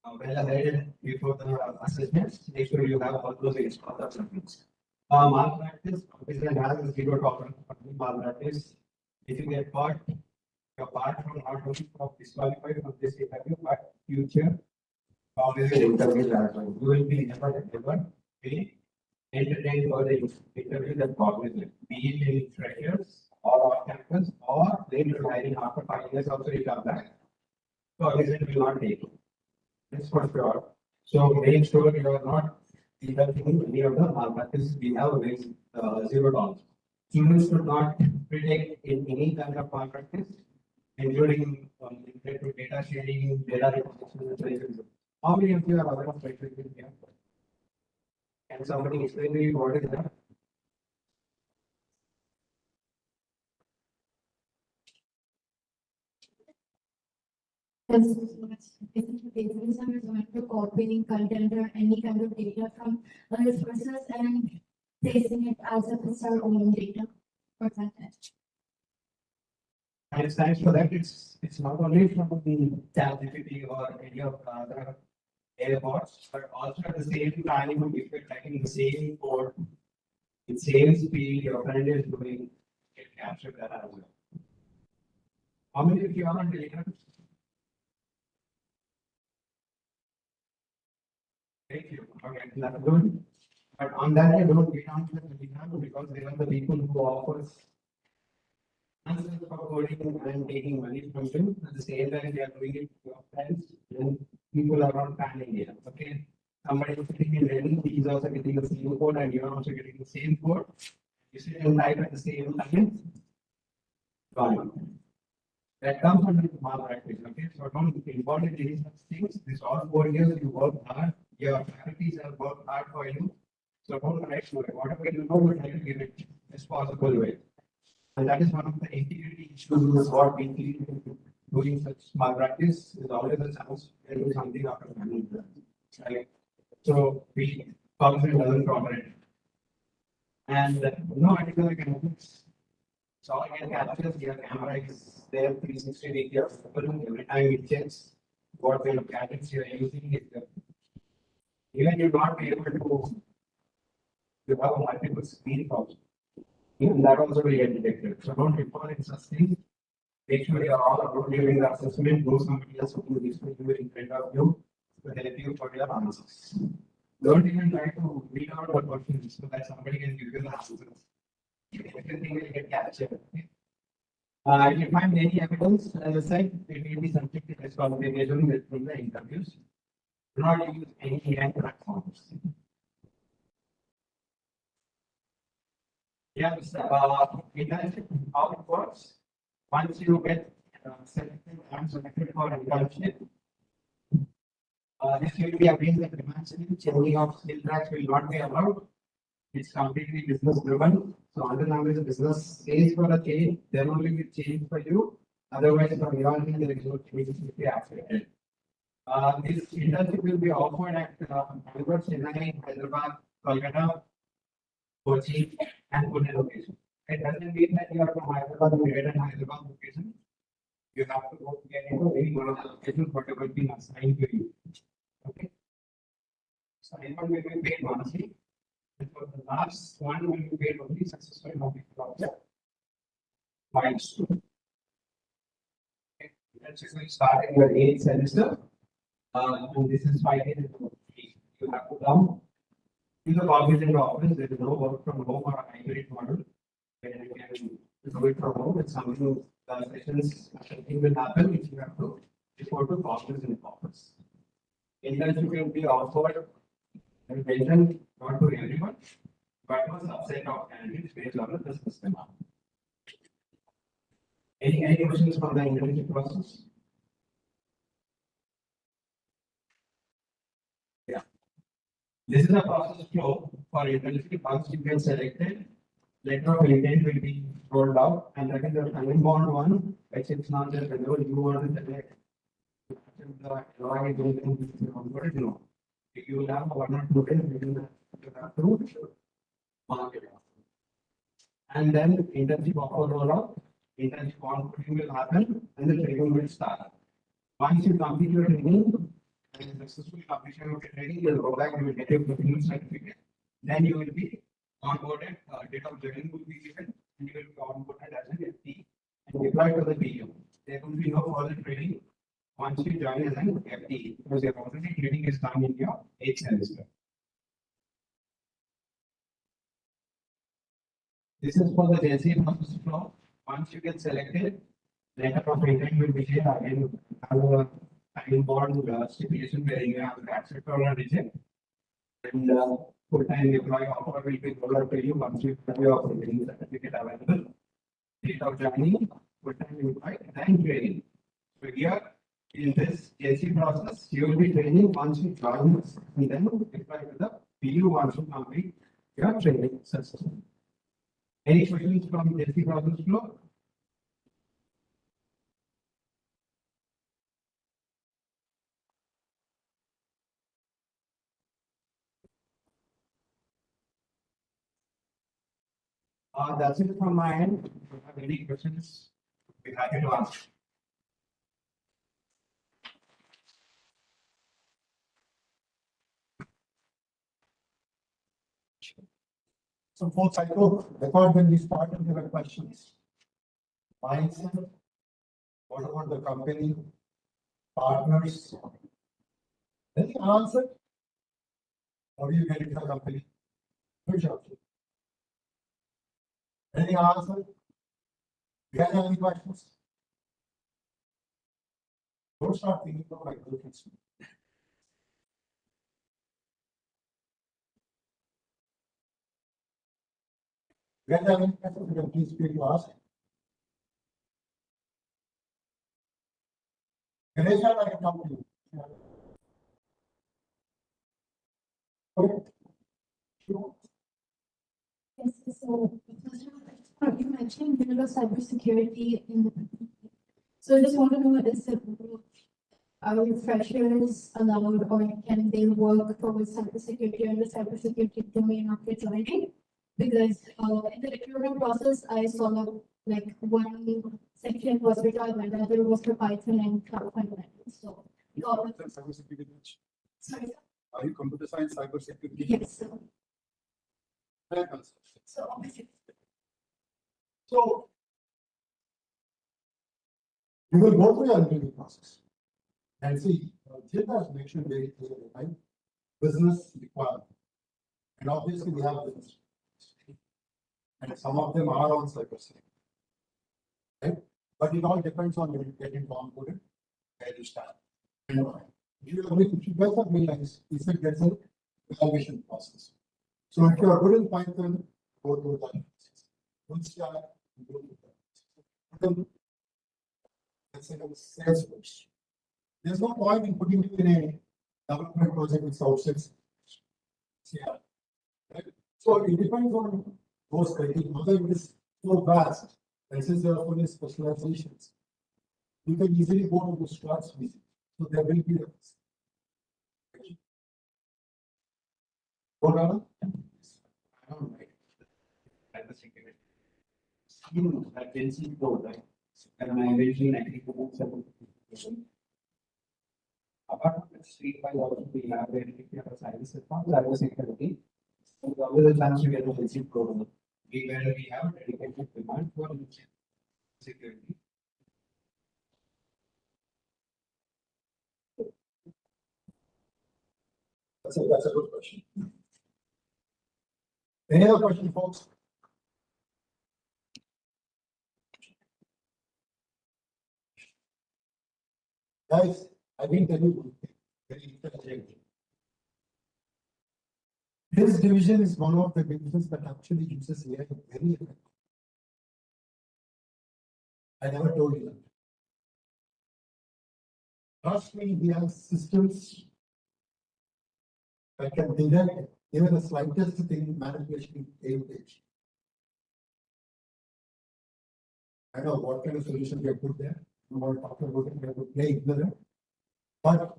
Well ahead before the assessments, make sure you have all those instructions. Malpractice, Cognizant has a zero tolerance for malpractice. If you get caught, you're part from not only from disqualified from this interview, but future Cognizant interviews as well. You will be never be entertained for the interview that Cognizant, be it in freshers or off campus, or they will hiring after 5 years also you come back. Cognizant will not take it. That's for sure. So make sure you are not indulging any of the malpractice. We have a very zero tolerance. Students should not predict in any kind of malpractice, including related to data sharing, data retention. How many of you are aware of trade here? Can somebody explain to you what is that? Basically, is going to copying content or any kind of data from other sources and placing it as if it's our own data for content. And thanks for that. It's not only from the ChatGPT or any of the other AI bots, but also at the same time, if you're typing the same code, in same speed, your friend is doing, it capture that as well. How many of you are on Telegram? Thank you. Okay, that's good. But on that, I don't get on to the Telegram because they are the people who offers answers for coding and taking money from you. At the same time, they are doing it to your friends and people are not panning it. Okay. Somebody is sitting in Delhi, he is also getting the same code and you are also getting the same code. You sit and type at the same time. Gone. That comes under malpractice. Okay. So don't involve in any such things. This all 4 years you work hard. Your faculties have worked hard for you. So don't try to whatever you know, we'll try to give it as possible way. And that is one of the integrity issues what we feel doing such malpractice is always a chance to do something after family. Right? So we Cognizant doesn't tolerate. And no article economics. So all I can capture your camera is there 360 degrees. Every time it checks what kind of gadgets you are using. Even you not be able to you have multiple screen also. Even that also will get detected. So don't report in such things. Make sure you are all about during the assessment, know somebody else who is in front of you to help you for your answers. Don't even try to read out what questions so that somebody can give you the answers. Everything will get captured. If you find any evidence, as I said, it will be subject to disqualification from the interviews. Do not use any AI platforms. Yes, internship, how it works. Once you get selected and selected for internship, this will be against the demand scheme. Changing of skill tracks will not be allowed. It's completely business driven. So until now is business pays for a change, then only we change for you. Otherwise, from your end, there is no change to be accepted. This internship will be offered at Bangalore, Chennai, Hyderabad, Kolkata, Kochi, and Pune location. It doesn't mean that you are from Hyderabad, you get an Hyderabad location. You have to go to get into any one of the locations, whatever being assigned to you. Okay. So anyone will be paid monthly. And for the last one will be paid only successful project. Milestone. Okay. That's just going to start in your 8th semester. And this is 5 days. You have to come to the Cognizant office. There is no work from home or a hybrid model. Where you can do it from home. It's something the sessions something will happen if you have to report to Cognizant office. Internship will be offered and mentioned not to everyone, but to a subset of candidates based on the system. Any questions from the internship process? Yeah. This is a process flow for internship. Once you get selected, letter of intent will be rolled out, and that is the unbound one, which is not just whenever you want to select. No. If you have 1 or 2 days, you have to mark it. And then internship offer roll out, internship onboarding will happen, and the training will start. Once you complete your training, and successful completion of your training, you will go back and will get your professional certificate. Then you will be onboarded, date of joining will be given, and you will be onboarded as an FT and deployed to the BU. There will be no further training once you join as an FT, because your already training is done in your 8th semester. This is for the JC process flow. Once you get selected, letter of intent will be shared again. Have a time bound stipulation where you have to accept or reject. And full-time employee offer will be rolled out to you once you have your training certificate available. Date of joining, full-time employee, then training. So here in this JC process, you will be training once you join us, and then apply to the PU once you complete your training successfully. Any questions from JC process flow? That's it from my end. If you have any questions, be happy to answer. So folks, I thought when we started, there were questions. Mindset, what about the company, partners? Any answer? How do you get into the company? Good job. Any answer? You guys have any questions? Don't start thinking of like this. You guys have any questions? You can please feel to ask. Ganesh, I can come to you. Okay. Sure. Yes, so the first one, You mentioned there was cybersecurity in the. So I just want to know, is it, are freshers allowed or can they work towards cybersecurity or the cybersecurity domain after joining? Because in the recruitment process, I saw like one section was requirement, the other was for Python and cloud fundamentals. So, Cybersecurity. sorry, Are you computer science, cybersecurity? yes, so obviously. So, You will go through your interview process. And see, Jim has mentioned very clearly, right? Business requirement. And obviously we have business. And some of them are on cybersecurity. Right? But it all depends on you getting onboarded, where you start. And you guys have realized, if it gets an evaluation process. So if you are good in Python, go through that. Good start, go through that. Then, let's say Salesforce. There's no point in putting you in a development project with outside. Yeah. Right? So it depends on those criteria. Whether it is so vast, and since there are only specializations, you can easily go to the starts with. So there will be a. Hold on. I don't know. Cybersecurity. You that density go, right? And I eventually like apart from the street by also we have a cybersecurity. So there always a chance to get a density program. We have a dedicated demand for security. That's a good question. Any other question, folks? Guys, I didn't tell you one thing, very intelligent. This division is one of the divisions that actually uses AI very effectively. I never told you that. Trust me, we have systems that can detect even the slightest thing manipulation in page. I know what kind of solution we have put there. We want to talk about it, we have to play ignorant. But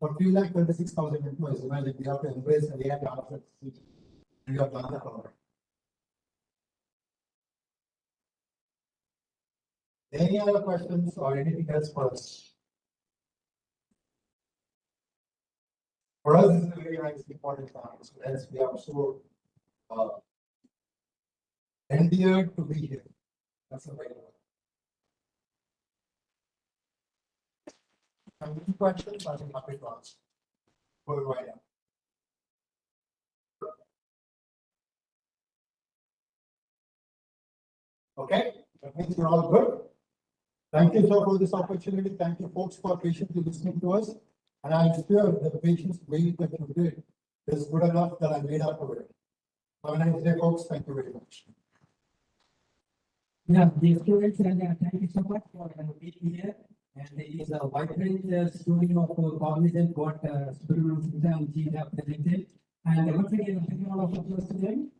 for 3,26,000 employees, imagine we have to embrace the AI concept. We have done that already. Any other questions or anything else for us? For us, this is a very nice important time. So as we are so endeared to be here. That's the right word. Any questions? I'm happy to answer. Go right now. Okay, that means you're all good. Thank you, sir, for this opportunity. Thank you, folks, for patiently listening to us. And I'm sure the patience way that you did is good enough that I made up for it. Have a nice day, folks. Thank you very much. Yeah, the students and thank you so much for being here. And it is a vibrant story of Cognizant what students and G have presented. And once again, thank you all of us to them.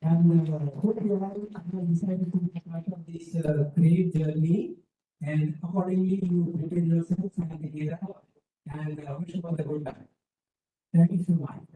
And hope you all decided to be part of this great journey. And accordingly, you prepare yourselves and get out. And wish you all a good time. Thank you so much.